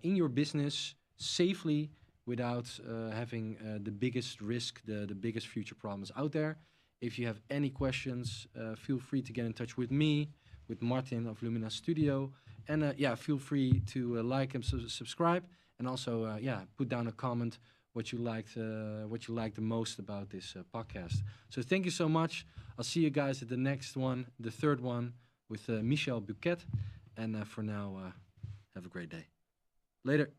in your business safely without having the biggest risk, the biggest future problems out there. If you have any questions, feel free to get in touch with me, with Martin of Lumina Studio. And yeah, feel free to like and subscribe. And also, yeah, put down a comment what you liked the most about this podcast. So thank you so much. I'll see you guys at the next one, the third one, with Michel Bouquet. And for now, have a great day. Later.